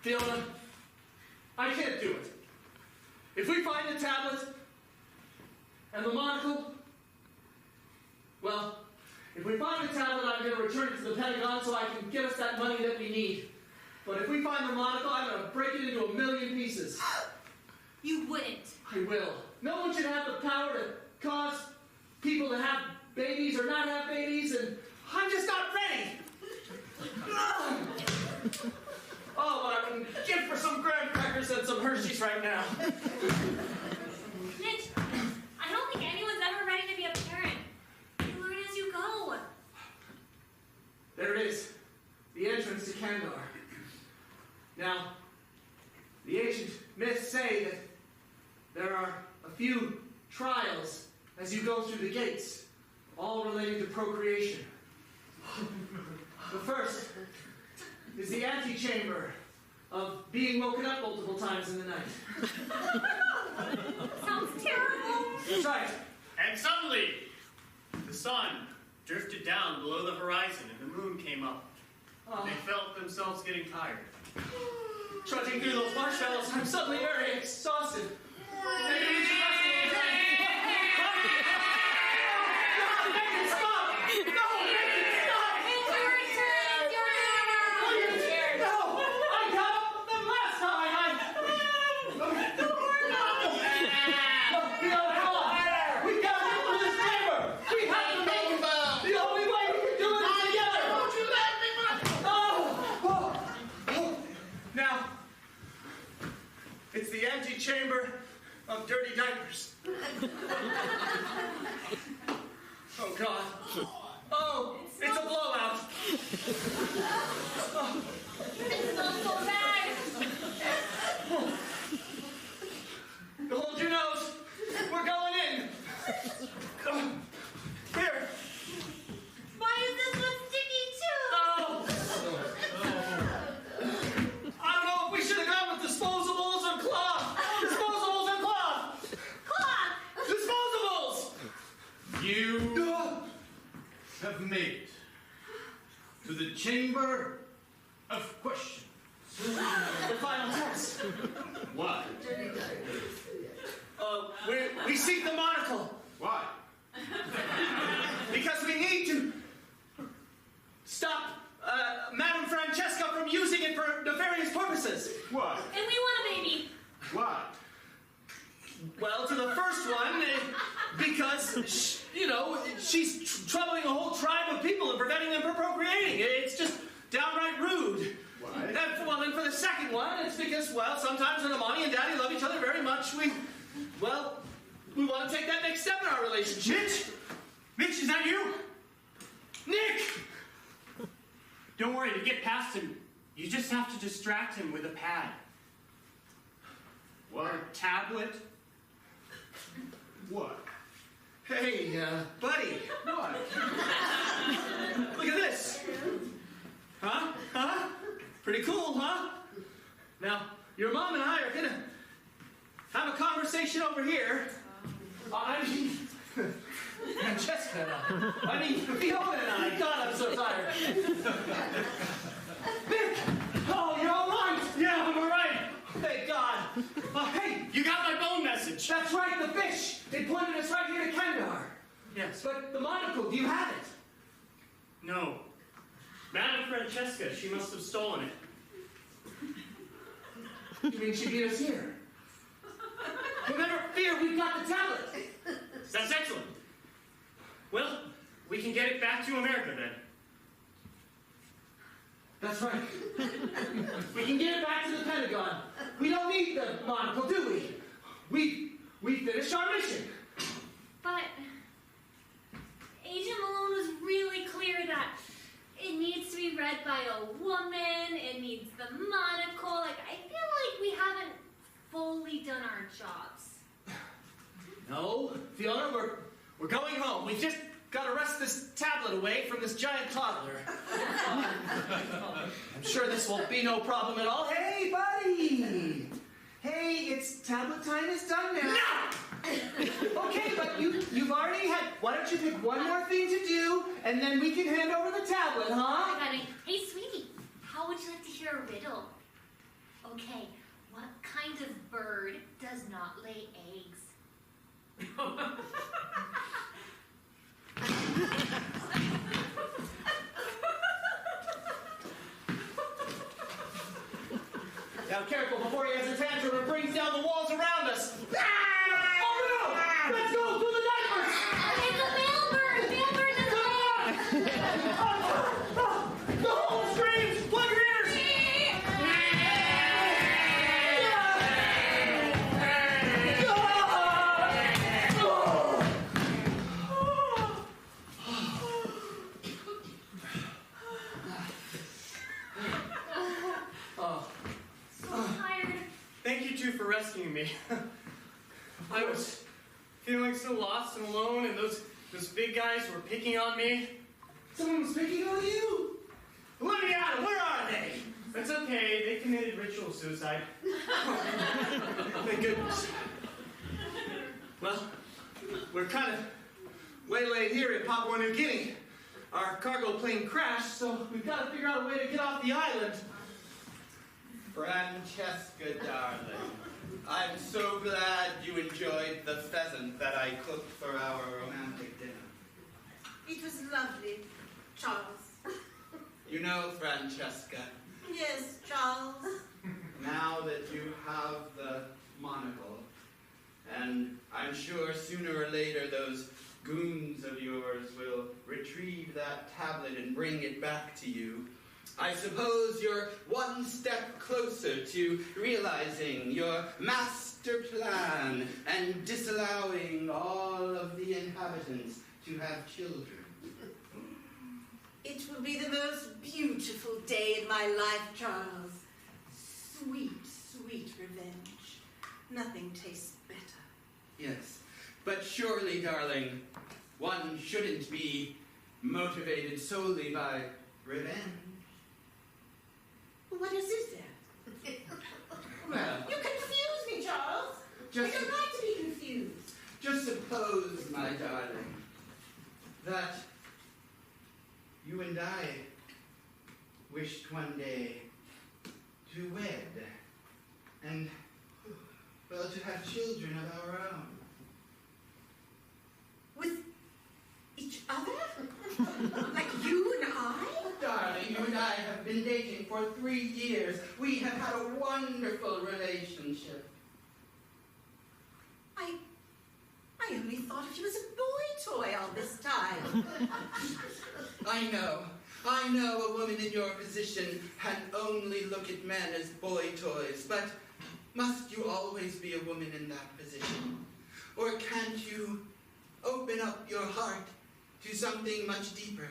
Fiona, I can't do it. If we find the tablet and the monocle, well, if we find the tablet, I'm going to return it to the Pentagon so I can get us that money that we need. But if we find the monocle, I'm going to break it into a million pieces. You wouldn't. I will. No one should have the power to cause people to have babies or not have babies, and I'm just not ready. Oh, but I would give for some graham crackers and some Hershey's right now. Mitch, I don't think anyone's ever ready to be a parent. You learn as you go. There it is, the entrance to Kandar. Now, the ancient myths say that there are a few trials as you go through the gates, all relating to procreation. The first is the antechamber of being woken up multiple times in the night. Sounds terrible. That's right. And suddenly, the sun drifted down below the horizon and the moon came up. Oh. They felt themselves getting tired. Trudging through those marshmallows, I'm suddenly very exhausted. Maybe we should rest a little time. No, make it stop! No, make it stop! It's your turn. It's your turn. No, I got up with them last time. Come on. We gotta get through this chamber. We have to make it. The only way we can do it is together. Don't you let me, Now, it's the antechamber of dirty diapers. Oh, God. Oh, it's a blowout. It smells so bad. Hold your nose. We're going in. Here. Why is this one sticky too? Oh. I don't know if we should have gone with disposables or cloth. Disposables and cloth. Cloth. Disposables. You have made it to the chamber of questions. The final test. Why? We seek the monocle Why? because we need to stop Madame Francesca from using it for nefarious purposes. Why? And we want a baby. Why? Well, to the first one, because, she's troubling a whole tribe of people and preventing them from procreating. It's just downright rude. Why? And for the second one, it's because, sometimes when Mommy and Daddy love each other very much, we want to take that next step in our relationship. Mitch, is that you? Nick! Don't worry, to get past him, you just have to distract him with a pad. What? Or a tablet. What? Hey, buddy. What? Look at this. Huh? Pretty cool, huh? Now, your mom and I are gonna have a conversation over here. Francesca and Fiona and I. God, I'm so tired. Nick! Oh, you're all right. Yeah, I'm all right. Thank God. Hey, You got my phone message. that's right, the fish. They pointed us right here to Kandar. Yes. But the monocle, do you have it? No. Madame Francesca, she must have stolen it. You mean she beat us here? Well, never fear, we've got the tablet. That's excellent. Well, we can get it back to America then. That's right. We can get it back to the Pentagon. We don't need the monocle, do we? We finished our mission. But Agent Malone was really clear that it needs to be read by a woman, it needs the monocle. Like, I feel like we haven't fully done our jobs. No, Fiona, we're going home. We just got to wrest this tablet away from this giant toddler. I'm sure this won't be no problem at all. Hey, buddy! Hey, it's tablet time is done now. No! Okay, but you've already had... Why don't you pick one more thing to do, and then we can hand over the tablet, huh? I got it. Hey, sweetie, how would you like to hear a riddle? Okay, what kind of bird does not lay eggs? Now, careful before he has a tantrum and brings down the walls around us. Oh, no! Let's go through the diapers! It's a male bird! Male bird doesn't The whole screams! Plug your ears! Thank you two for rescuing me. I was feeling so lost and alone, and those big guys were picking on me. Someone was picking on you? Let me out! Where are they? That's okay, they committed ritual suicide. Thank goodness. Well, we're kind of waylaid here in Papua New Guinea. Our cargo plane crashed, so we've got to figure out a way to get off the island. Francesca, darling, I'm so glad you enjoyed the pheasant that I cooked for our romantic dinner. It was lovely, Charles. You know, Francesca, Yes, Charles. now that you have the monocle, and I'm sure sooner or later those goons of yours will retrieve that tablet and bring it back to you, I suppose you're one step closer to realizing your master plan and disallowing all of the inhabitants to have children. It will be the most beautiful day in my life, Charles. Sweet, sweet revenge. Nothing tastes better. Yes, but surely, darling, one shouldn't be motivated solely by revenge. What else is there? Well, You confuse me, Charles. I just, don't like to be confused. just suppose, my darling, that you and I wished one day to wed and, well, to have children of our own. With each other? Like you and I? Darling, you and I have been dating for 3 years. We have had a wonderful relationship. I only thought of you as a boy toy all this time. I know a woman in your position can only look at men as boy toys, but must you always be a woman in that position? Or can't you open up your heart to something much deeper?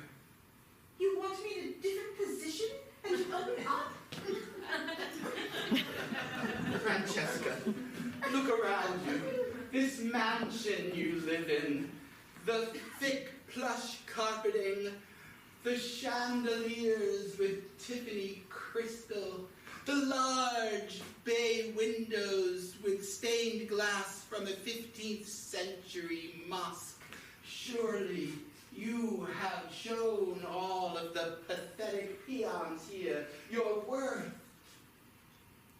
You want me in a different position and you open up? Francesca, look around you. This mansion you live in, the thick plush carpeting, the chandeliers with Tiffany crystal, the large bay windows with stained glass from a 15th century mosque. Surely you have shown all of the pathetic peons here your worth.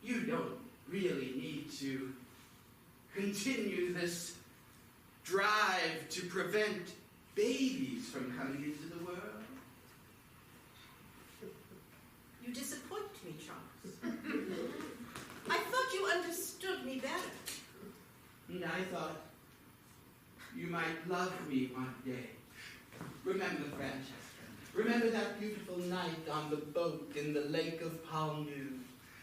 You don't really need to continue this drive to prevent babies from coming into the world. You disappoint me, Charles. I thought you understood me better. And I thought you might love me one day. Remember, Francesca. Remember that beautiful night on the boat in the lake of palm dew.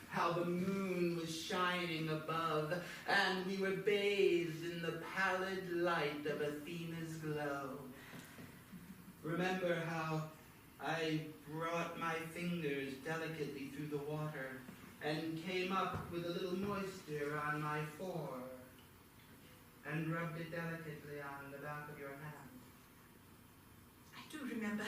How the moon was shining above, and we were bathed in the pallid light of Athena's glow. Remember how I brought my fingers delicately through the water and came up with a little moisture on my fore and rubbed it delicately on the back of your hand. I do remember.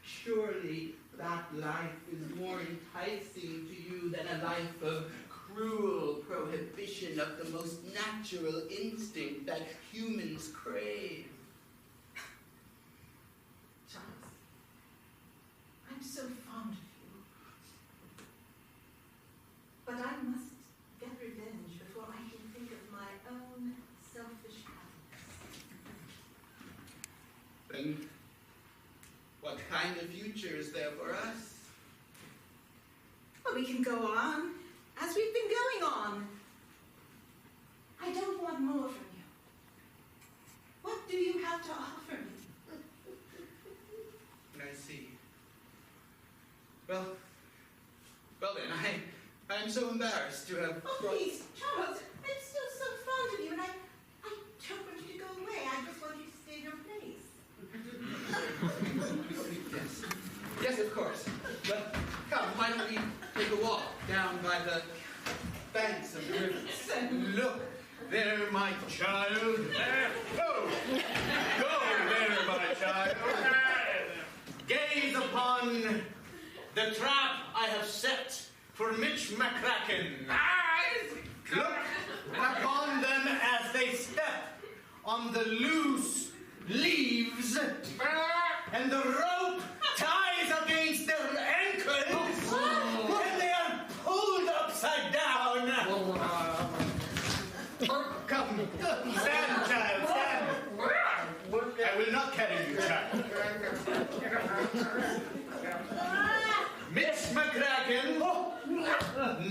Surely that life is more enticing to you than a life of cruel prohibition of the most natural instinct that humans crave. Charles, I'm so fond of you. But I must get revenge before I can think of my own selfish happiness. Then what kind of future is there for us? Well, we can go on as we've been going on. I don't want more from you. What do you have to offer me? I see. Well then, I'm so embarrassed to have Oh, please, Charles, I'm still so fond of you, and I don't want you to go away. I just want you to stay in your place. Yes, of course. But come, why don't we take a walk down by the banks of the river? Look, there, my child. Go there, my child. Gaze upon the trap I have set for Mitch McCracken. Look upon them as they step on the loose leaves, and the rope ties against their ankles, and they are pulled upside down. Come, stand, child, stand. I will not carry you, child. Mitch McCracken,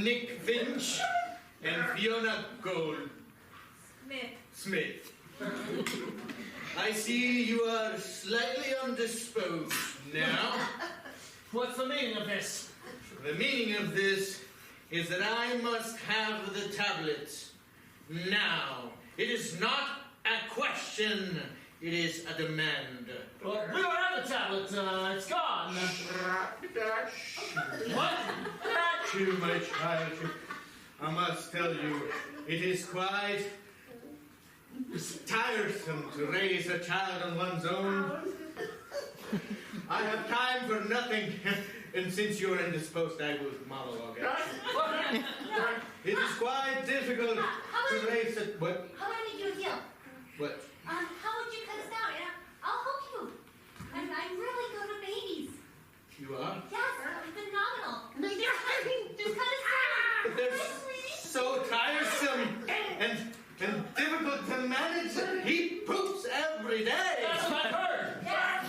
Nick Finch, and Fiona Smith. I see you are slightly undisposed now. What's the meaning of this? The meaning of this is that I must have the tablet now. It is not a question, it is a demand. Well, we don't have the tablet. It's gone. What? To my child, I must tell you, it is quite tiresome to raise a child on one's own. I have time for nothing, and since you're indisposed, I will monologue it. It is quite difficult to raise a... What? How would I make you a deal? What? How would you cut us down? I'll help you. I'm really good with babies. You are? Yes, phenomenal. Just cut us down. They're so tiresome and difficult to manage. He poops every day. That's what I've heard. Yes.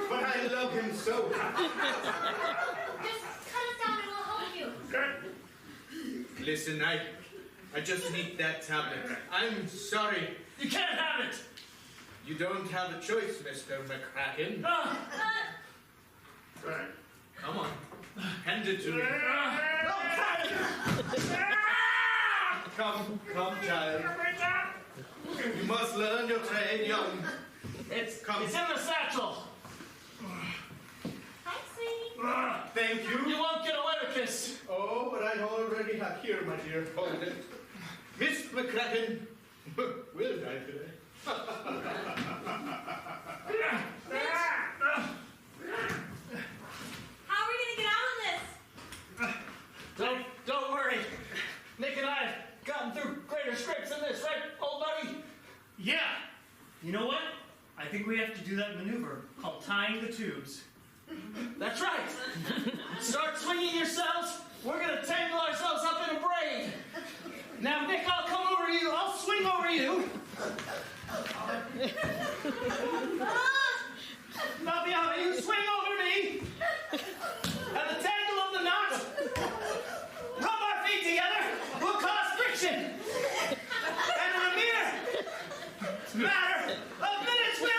But I love him so. Just cut us down and we'll help you. Listen, I just need that tablet. I'm sorry. You can't have it. You don't have a choice, Mr. McCracken. Come on. Hand it to me. Come, child. You must learn your trade young. It's in the satchel. Hi, sweetie. Thank you. You won't get away with this. Oh, but I already have here, my dear. Hold it. Miss McCracken will die today. How are we going to get out of this? Don't worry. Nick and I have gotten through greater scrapes than this, right, old buddy? Yeah. You know what? I think we have to do that maneuver called tying the tubes. That's right. Start swinging yourselves. We're going to tangle ourselves up in a braid. Now, Nick, I'll come over you. I'll swing over you. Fabiana, you swing over me. At the tangle of the knot, rub our feet together. We'll cause friction. And in a mere matter of minutes, we'll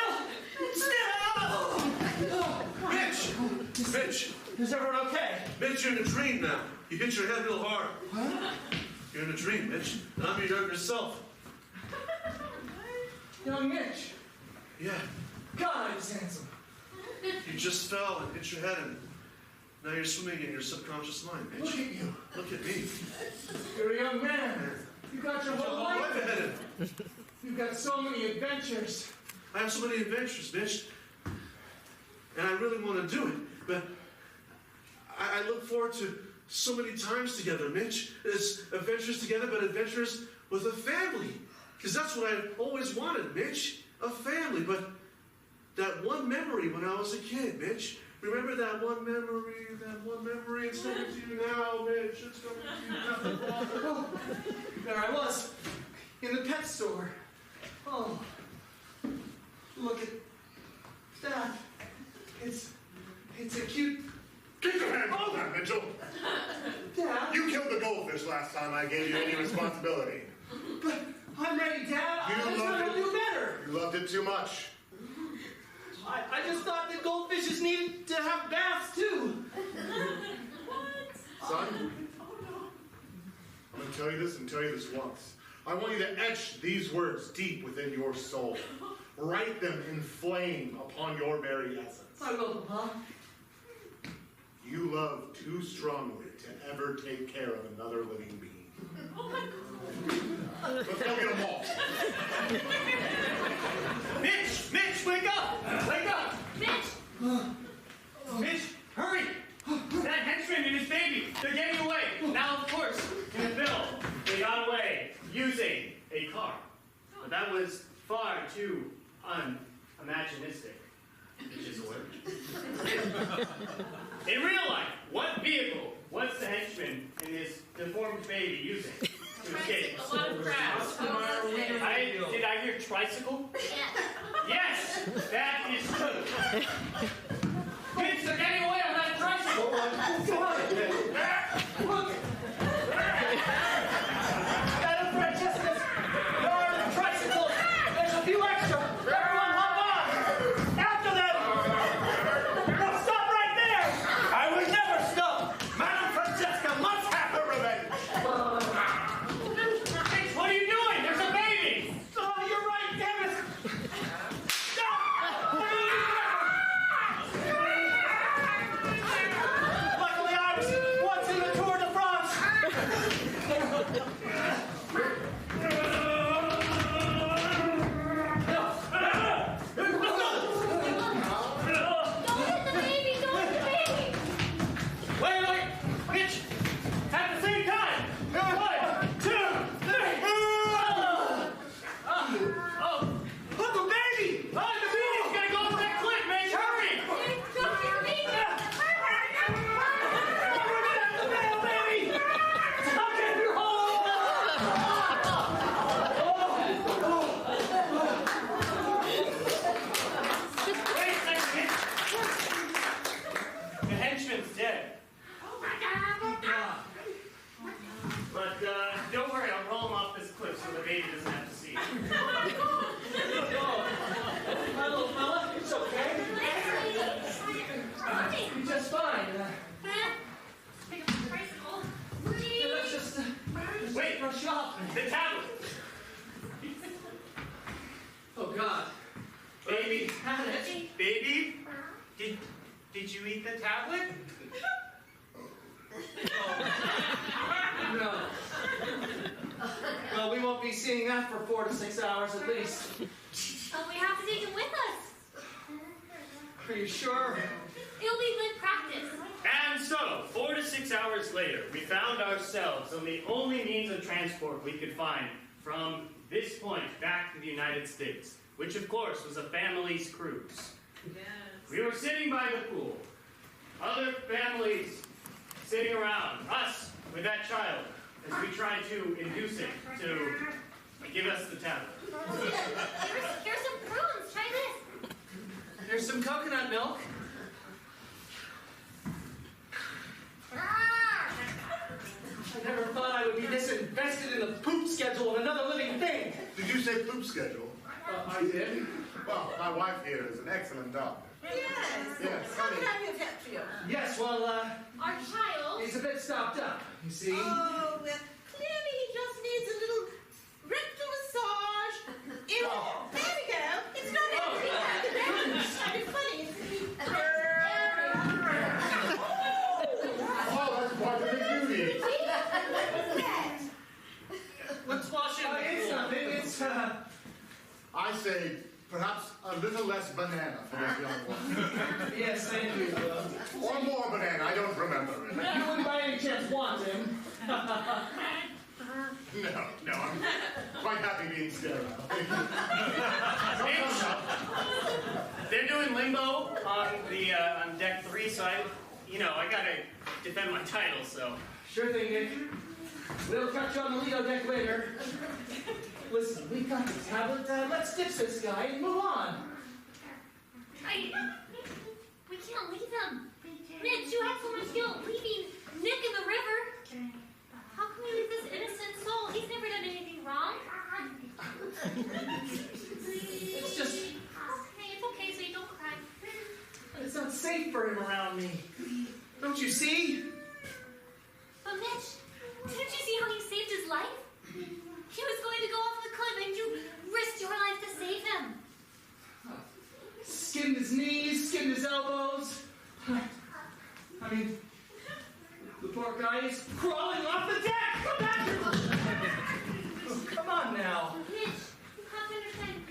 you're in a dream now. You hit your head real hard. Huh? You're in a dream, Mitch. And I'm your younger self. Young Mitch. Yeah. God, he's handsome. You just fell and hit your head, and now you're swimming in your subconscious mind, Mitch. Look at you. Look at me. You're a young man. You got your whole life ahead of you. You've got so many adventures. I have so many adventures, Mitch. And I really want to do it. But I look forward to so many times together, Mitch. It's adventures together, but adventures with a family. Because that's what I always wanted, Mitch. A family. But that one memory when I was a kid, Mitch. Remember that one memory? It's coming to you now, Mitch. It's coming to you now. Oh, there I was, in the pet store. Oh, look at that. It's a cute... Keep your hands on that, Mitchell. Dad? You killed the goldfish last time I gave you any responsibility. But I'm ready, Dad. I was going to do better. You loved it too much. I just thought that goldfishes needed to have baths, too. Son, I'm going to tell you this and tell you this once. I want you to etch these words deep within your soul. Write them in flame upon your very essence. I will, Papa. You love too strongly to ever take care of another living being. Oh my God. Let's go get them all. Mitch, wake up! Wake up! Mitch, hurry! That henchman and his baby, they're getting away. Now, of course, in the film, they got away using a car. But that was far too unimaginistic, which is a word. In real life, what vehicle was the henchman and his deformed baby using to escape? A lot of crabs. Did I hear tricycle? Yes, that is true. Kids, they're getting away on that tricycle. Look! Madam Francesca's yard and tricycle. There's a few extra. Everyone hop on. After them. Now stop right there. I will never stop. Madam Francesca must have her revenge. Mitch, what are you doing? There's a baby. Oh, you're right, damn it. Luckily, I was once in the Tour de France. Don't hit the baby! Don't hit the baby! Wait, Mitch, at the same time. 1, 2, 3. Oh, Look, a baby! the baby's gonna go over that cliff, Mitch. Hurry! Don't hit the baby! Wait a second, Mitch. The henchman's dead. But don't worry, I'll roll him off this cliff so the baby doesn't have to see it. My little fella, it's okay. You're just fine. Pick up the tricycle. Let's just Wait, brush off. the tablet. Oh, God. Baby, Had it. baby, did you eat the tablet? No. Well, we won't be seeing that for 4 to 6 hours at least. Oh, we have to take him with us. Are you sure? It'll be good practice. And so, 4 to 6 hours later, we found ourselves on the only means of transport we could find from this point back to the United States, which of course was a family's cruise. We were sitting by the pool, other families sitting around, us with that child, as we tried to induce him to give us the tablet. Here's some prunes. Try this. There's some coconut milk. I never thought I would be this invested in the poop schedule of another living thing. Did you say poop schedule? I did. Well, my wife here is an excellent doctor. Yes. Yes, How honey. can I be of help to you? Yes, well, Our child. he's a bit stopped up, you see. Oh, well, clearly he just needs a little rectal massage. There we go. It's not everything. It's kind of funny. Oh, that's quite a big beauty. Let's wash it. It's nothing, it's, I say perhaps a little less banana for this young one. yes, thank you. Or more banana, I don't remember. You wouldn't by any chance want him. No, I'm quite happy being sterile. Mitch, they're doing limbo on deck 3, so I gotta defend my title, so. Sure thing, Nick. We'll catch you on the Lido deck later. Listen, we've got the tablet. Let's ditch this guy and move on. We can't leave him. Mitch, you had so much guilt leaving Nick in the river. How can we leave this innocent soul? He's never done anything wrong. It's just, It's okay, so you don't cry. it's not safe for him around me. Don't you see? But Mitch, didn't you see how he saved his life? He was going to go off the cliff and you risked your life to save him. Skinned his knees, skinned his elbows. I mean, the poor guy is crawling off the deck. Come back here. Oh, come on now. Mitch, you have to understand,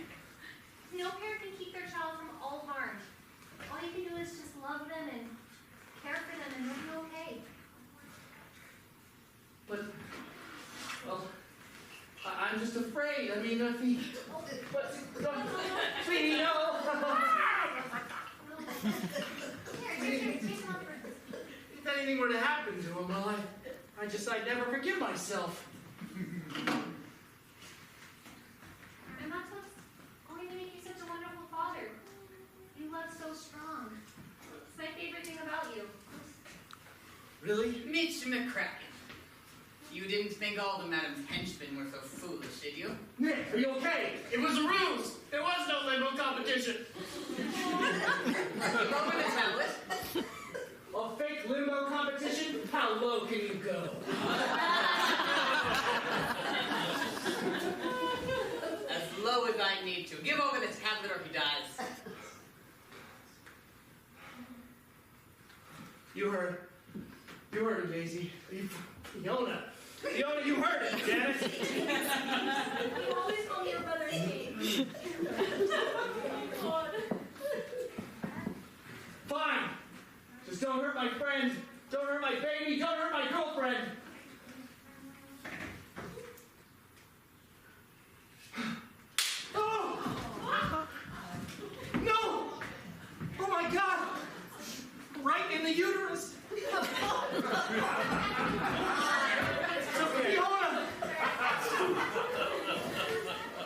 no parent can keep their child from all harm. All you can do is just love them and care for them and they'll be okay. But, well, I'm just afraid. I mean, if he... But, sweetie, no. If anything were to happen to him, well, I'd never forgive myself. And that's what's going to make you such a wonderful father. You love so strong. It's my favorite thing about you. Really? Mitch McCracken. You didn't think all the Madam's henchmen were so foolish, did you? Nick, are you okay? It was a ruse. There was no limbo competition. Over the tablet. A fake limbo competition? How low can you go? As low as I need to. Give over the tablet or he dies. You heard him, Daisy. Fiona, you heard it, damn it. You always call me your brother's name. Fine. Just don't hurt my friend. Don't hurt my baby. Don't hurt my girlfriend. Oh! No! Oh my God! Right in the uterus. Fiona!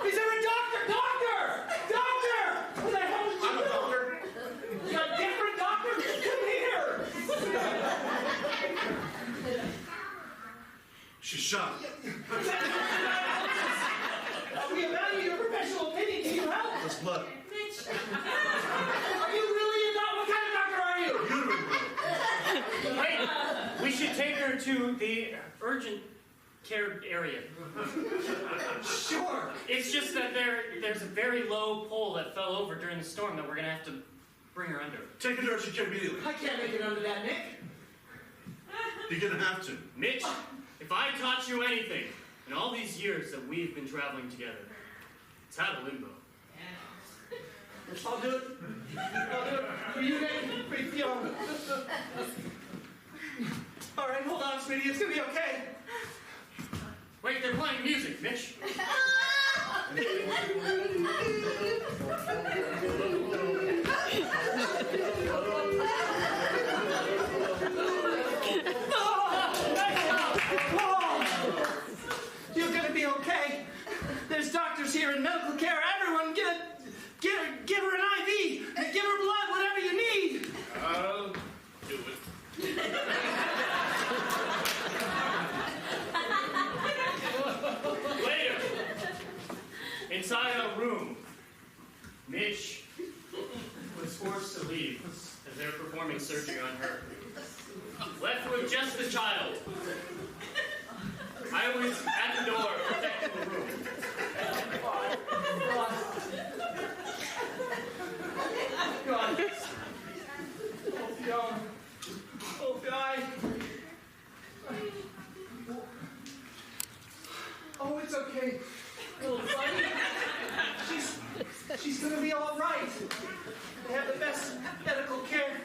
Is there a doctor? Doctor! What the hell did you do? I'm a doctor. You got a different doctor? Come here! She's shot. We value your professional opinion. Can you help? There's blood. Mitch, Are you really a doctor? What kind of doctor are you? Uterine blood. Wait, we should take her to the urgent care area. Sure. It's just that there's a very low pole that fell over during the storm that we're gonna have to bring her under. Take her to urgent care immediately. I can't make it under that, Nick. You're gonna have to. Mitch, if I taught you anything in all these years that we've been traveling together, it's how to limbo. I'll do it. For you, Nick. For Fiona. All right, hold on, sweetie. It's gonna be okay. Wait, they're playing music, Mitch. You're gonna be okay. There's doctors here in medical care. Everyone, give her an IV. Give her blood, whatever you need. I'll do it. Later, inside our room, Mitch was forced to leave. they're performing surgery on her. Left with just the child. I was at the door protecting the room. God. Oh, Fiona. Oh, Guy. Oh, it's okay, little buddy. She's gonna be all right. They have the best medical care.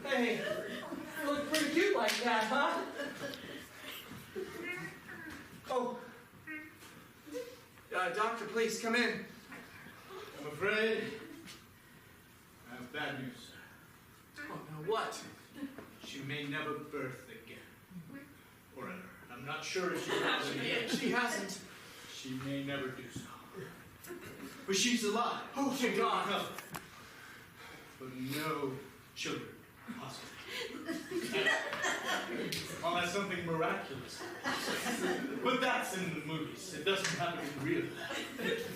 Hey, you look pretty cute like that, huh? Oh. Doctor, please come in. I'm afraid I have bad news. Oh, no, what? She may never birth again. Or I'm not sure if she has yet. She hasn't. She may never do so. But she's alive. Oh, thank God. But no children possible. Well, that's something miraculous. But that's in the movies. It doesn't happen in real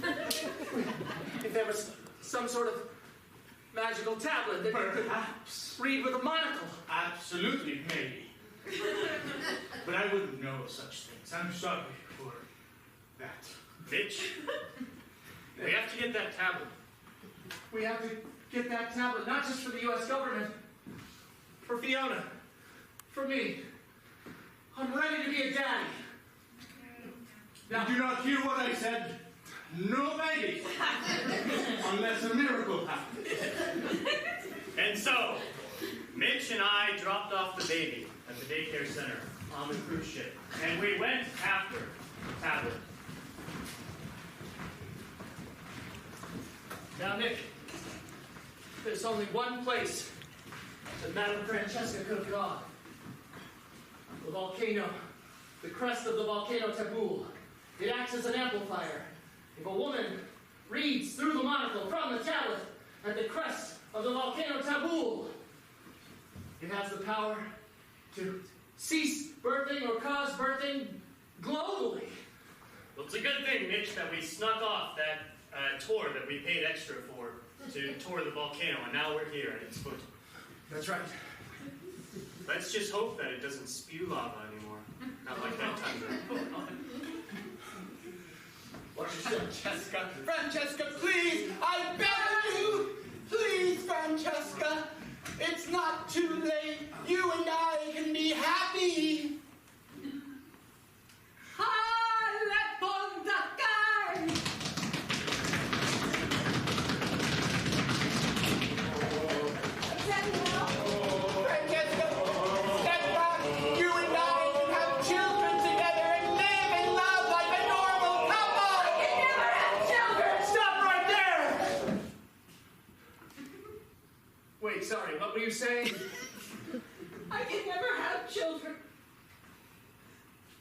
life. If there was some sort of magical tablet that you could Perhaps. read with a monocle. Absolutely, maybe. But I wouldn't know of such things. I'm sorry for that. Mitch, we have to get that tablet. We have to get that tablet, not just for the U.S. government, for Fiona, for me. I'm ready to be a daddy. Now, do you not hear what I said? No babies. Unless a miracle happens. And so, Mitch and I dropped off the baby at the daycare center on the cruise ship, and we went after the tablet. Now, Nick, there's only one place that Madame Francesca could have gone. The volcano, the crest of the volcano taboo. It acts as an amplifier. If a woman reads through the monocle from the tablet at the crest of the volcano taboo, it has the power to cease birthing or cause birthing globally. Well, it's a good thing, Mitch, that we snuck off that tour that we paid extra for to tour the volcano, and now we're here at its foot. That's right. Let's just hope that it doesn't spew lava anymore. Not like that time. Francesca, Francesca, please, I beg you, please, Francesca, it's not too late. You and I can be happy. Francesca, step back. You and I can have children together and live and love like a normal couple. I can never have children. Stop right there! Wait, sorry, what were you saying? I can never have children.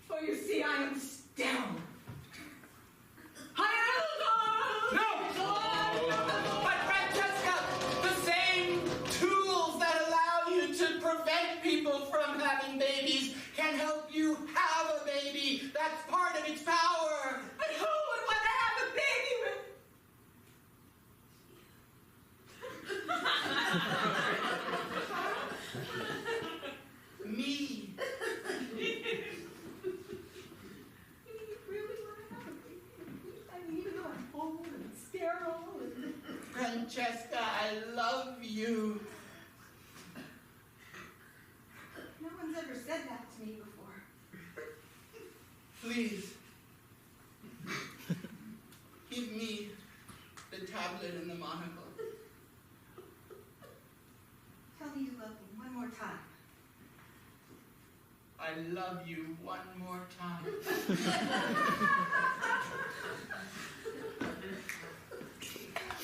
For you see, I am sterile. No! But Francesca, the same tools that allow you to prevent people from having babies can help you have a baby. That's part of its power. But who would want to have a baby with... Me. really want to have a baby? I mean, even though I'm old and sterile and... Francesca, I love you. No one's ever said that to me before. Please. Give me the tablet and the monocle. Tell me you love me one more time. I love you one more time.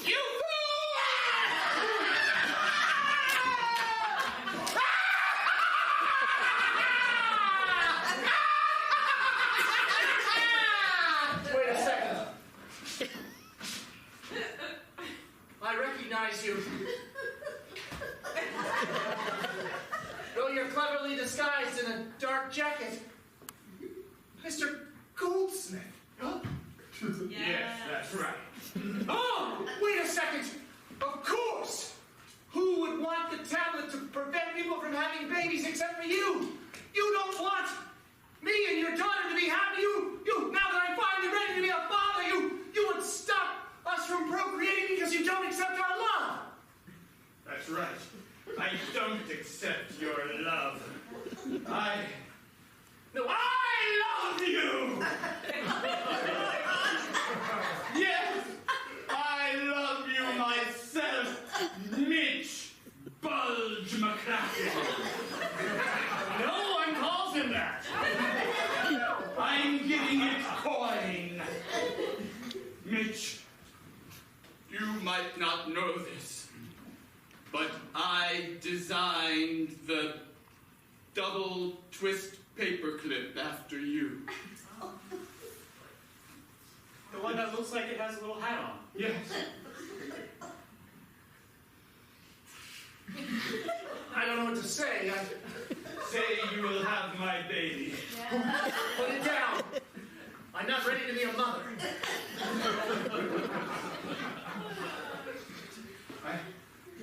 You Wait a second. I recognize you. Though you're cleverly disguised in a dark jacket. Mr. Goldsmith. Yes, that's right. Oh, wait a second. Of course. people from having babies except for you. You don't want me and your daughter to be happy. Now that I'm finally ready to be a father, you would stop us from procreating because you don't accept our love. That's right. I don't accept your love. I love you! Yes, I love you myself, Mitch Bulge McCracken. No one calls him that. I'm giving it coin. Mitch, you might not know this, but I designed the double twist paperclip after you. The one that looks like it has a little hat on. Yes. I don't know what to say. Say you will have my baby. Put it down. I'm not ready to be a mother.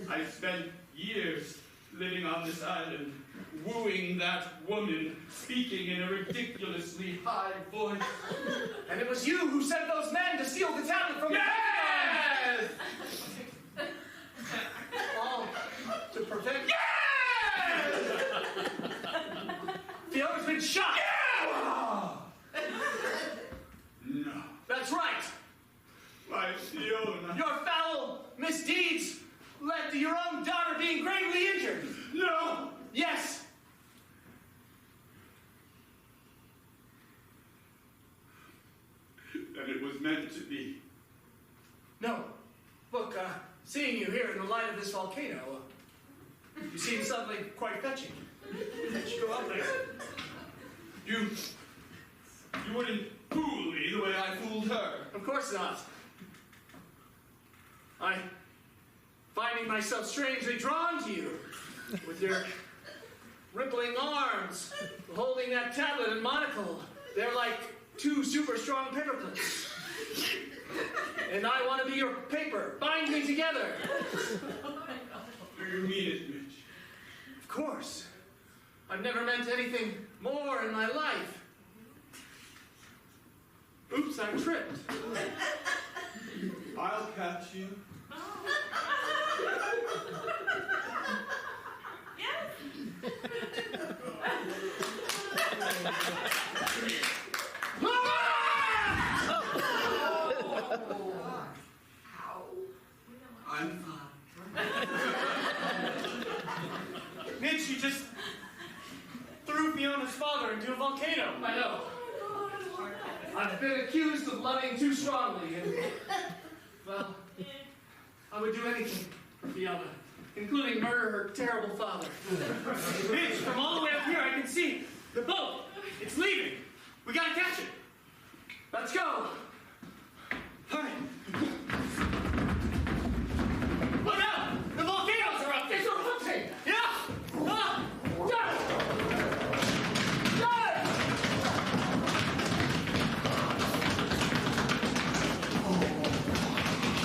I spent years living on this island, wooing that woman, speaking in a ridiculously high voice. And it was you who sent those men to steal the tablet from Yes! all to prevent. Yes! The other's been shot. Yeah! No. That's right. My Fiona. Your foul misdeeds led to your own daughter being gravely injured. No! Yes. And it was meant to be. No. Look, seeing you here in the light of this volcano, you seem suddenly quite fetching. Let's go out there. You wouldn't fool me the way I fooled her. Of course not. I'm finding myself strangely drawn to you with your rippling arms, holding that tablet and monocle. They're like two super strong paperclips. And I want to be your paper. Bind me together. Do you mean it, Mitch? Of course. I've never meant anything more in my life. Oops, I tripped. I'll catch you. I'm fine. Mitch, you just threw Fiona's father into a volcano. I know. I've been accused of loving too strongly, and, well, I would do anything for Fiona, including murder her terrible father. Mitch, from all the way up here, I can see the boat. It's leaving. We gotta catch it. Let's go. All right. Look out! The volcano's erupting. It's erupting. Yeah! Ah!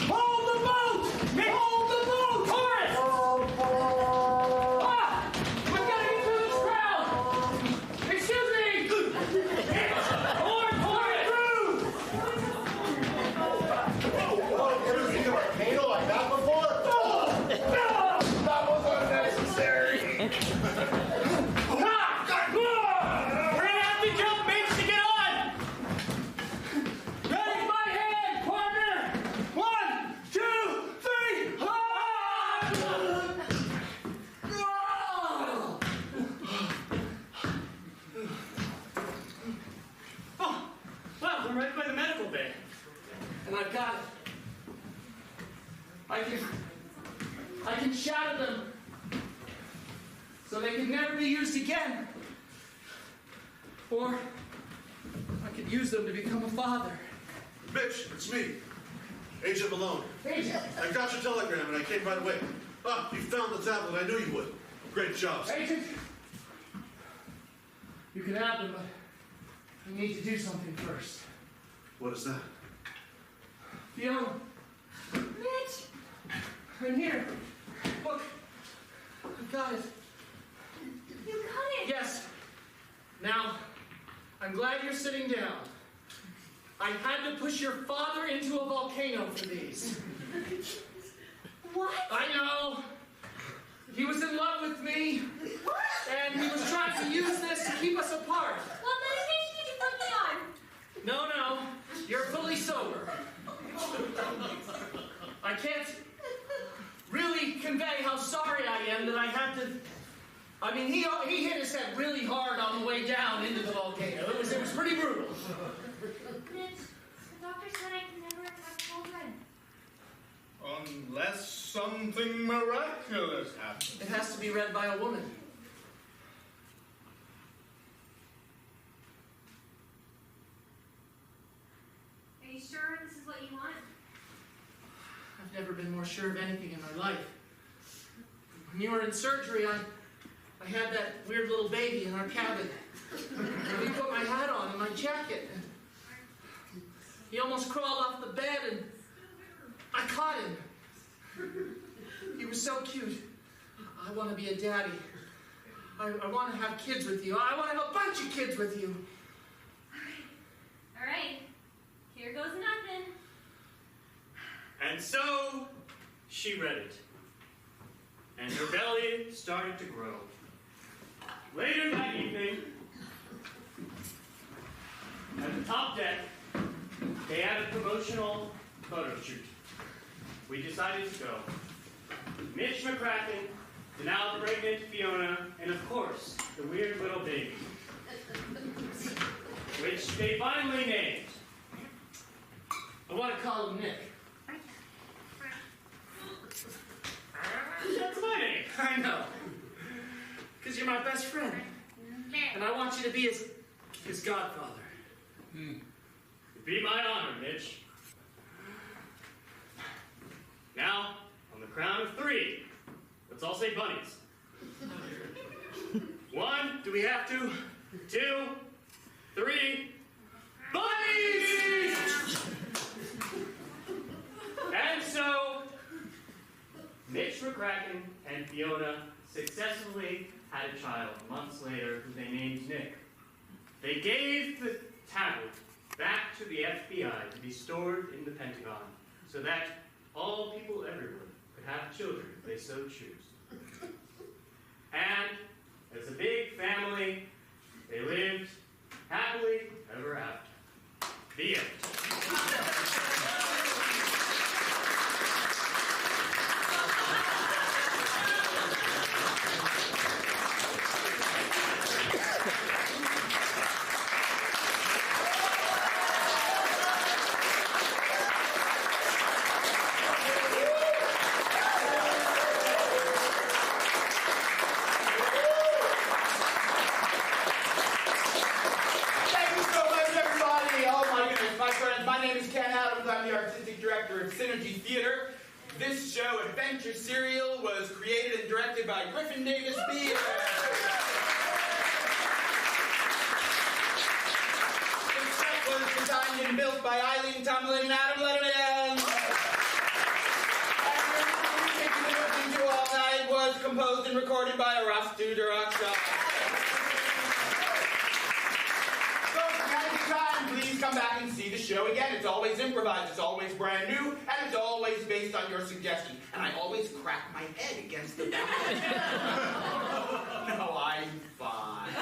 Hold the boat! Mitch! Hold the boat! Horace! Ah! We're getting into this crowd! Excuse me! Horace! Oh, ever seen a volcano like that before? That was unnecessary. We're gonna have to jump, Mitch, to get on! Take my hand, partner! 1, 2, 3! Oh, wow, we're right by the medical bay. And I've got it. I can shatter them so they can never be used again. Or I could use them to become a father. Mitch, it's me, Agent Malone. Agent! I got your telegram and I came right away. Ah, you found the tablet. I knew you would. Great job. Agent! You can have them, but I need to do something first. What is that? Fiona, Mitch! I'm here. Look, I've got it. You cut it. Yes. Now, I'm glad you're sitting down. I had to push your father into a volcano for these. What? I know. He was in love with me. What? And he was trying to use this to keep us apart. What medication did you put me on? No. You're fully sober. I can't really convey how sorry I am that I had to... I mean, he hit his head really hard on the way down into the volcano. It was pretty brutal. Mitch, the doctor said I can never have children. Unless something miraculous happens. It has to be read by a woman. Are you sure this is what you want? I've never been more sure of anything in my life. When you were in surgery, I had that weird little baby in our cabin. He put my hat on and my jacket. He almost crawled off the bed and I caught him. He was so cute. I want to be a daddy. I want to have kids with you. I want to have a bunch of kids with you. All right. Here goes nothing. And so she read it. And her belly started to grow. Later that evening, at the top deck, they had a promotional photo shoot. We decided to go. Mitch McCracken, the now pregnant Fiona, and of course, the weird little baby, which they finally named. I want to call him Nick. That's my name. I know. Because you're my best friend. And I want you to be his godfather. It'd be my honor, Mitch. Now, on the count of 3, let's all say bunnies. 1, do we have to? 2, 3, bunnies! And so, Mitch McCracken and Fiona successfully had a child months later who they named Nick. They gave the tablet back to the FBI to be stored in the Pentagon so that all people everywhere could have children if they so choose. And as a big family, they lived happily ever after. The end. This show, Adventure Serial, was created and directed by Griffin Davis Beer. The set was designed and built by Eileen Tumlin and Adam Letterman. And the music you've been listening to all night was composed and recorded by Russ Duderoxa. So from time to time, please come back and see the show again. It's always improvised, it's always brand new, and it's always based on your suggestions. And I always crack my head against the back. No, I'm fine.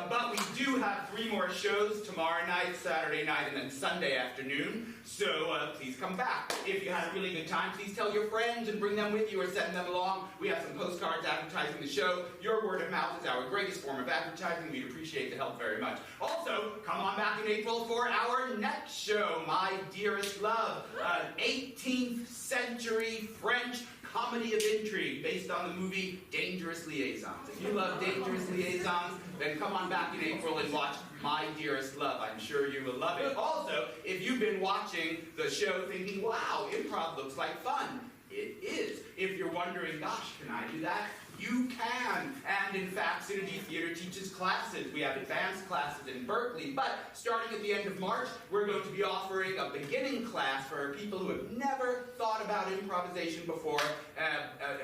But we do have 3 more shows tomorrow night, Saturday night, and then Sunday afternoon. So please come back. If you had a really good time, please tell your friends and bring them with you or send them along. We have some postcards advertising the show. Your word of mouth is our greatest form of advertising. We'd appreciate the help very much. Also, come on back in April for our next show, My Dearest Love, an 18th century French comedy of intrigue based on the movie Dangerous Liaisons. If you love Dangerous Liaisons, then come on back in April and watch My Dearest Love. I'm sure you will love it. Also, if you've been watching the show thinking, wow, improv looks like fun, it is. If you're wondering, gosh, can I do that? You can. And in fact, Synergy Theater teaches classes. We have advanced classes in Berkeley, but starting at the end of March, we're going to be offering a beginning class for people who have never thought about improvisation before,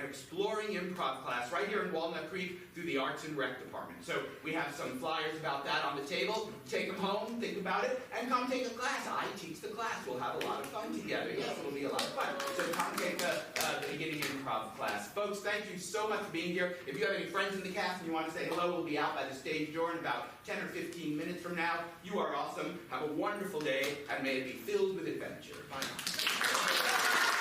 exploring improv class right here in Walnut Creek through the Arts and Rec Department. So we have some flyers about that on the table. Take them home, think about it, and come take a class. I teach the class. We'll have a lot of fun together. Yes, it'll be a lot of fun. So come take the beginning improv class. Folks, thank you so much for being here. If you have any friends in the cast and you want to say hello, we'll be out by the stage door in about 10 or 15 minutes from now. You are awesome. Have a wonderful day, and may it be filled with adventure. Bye now.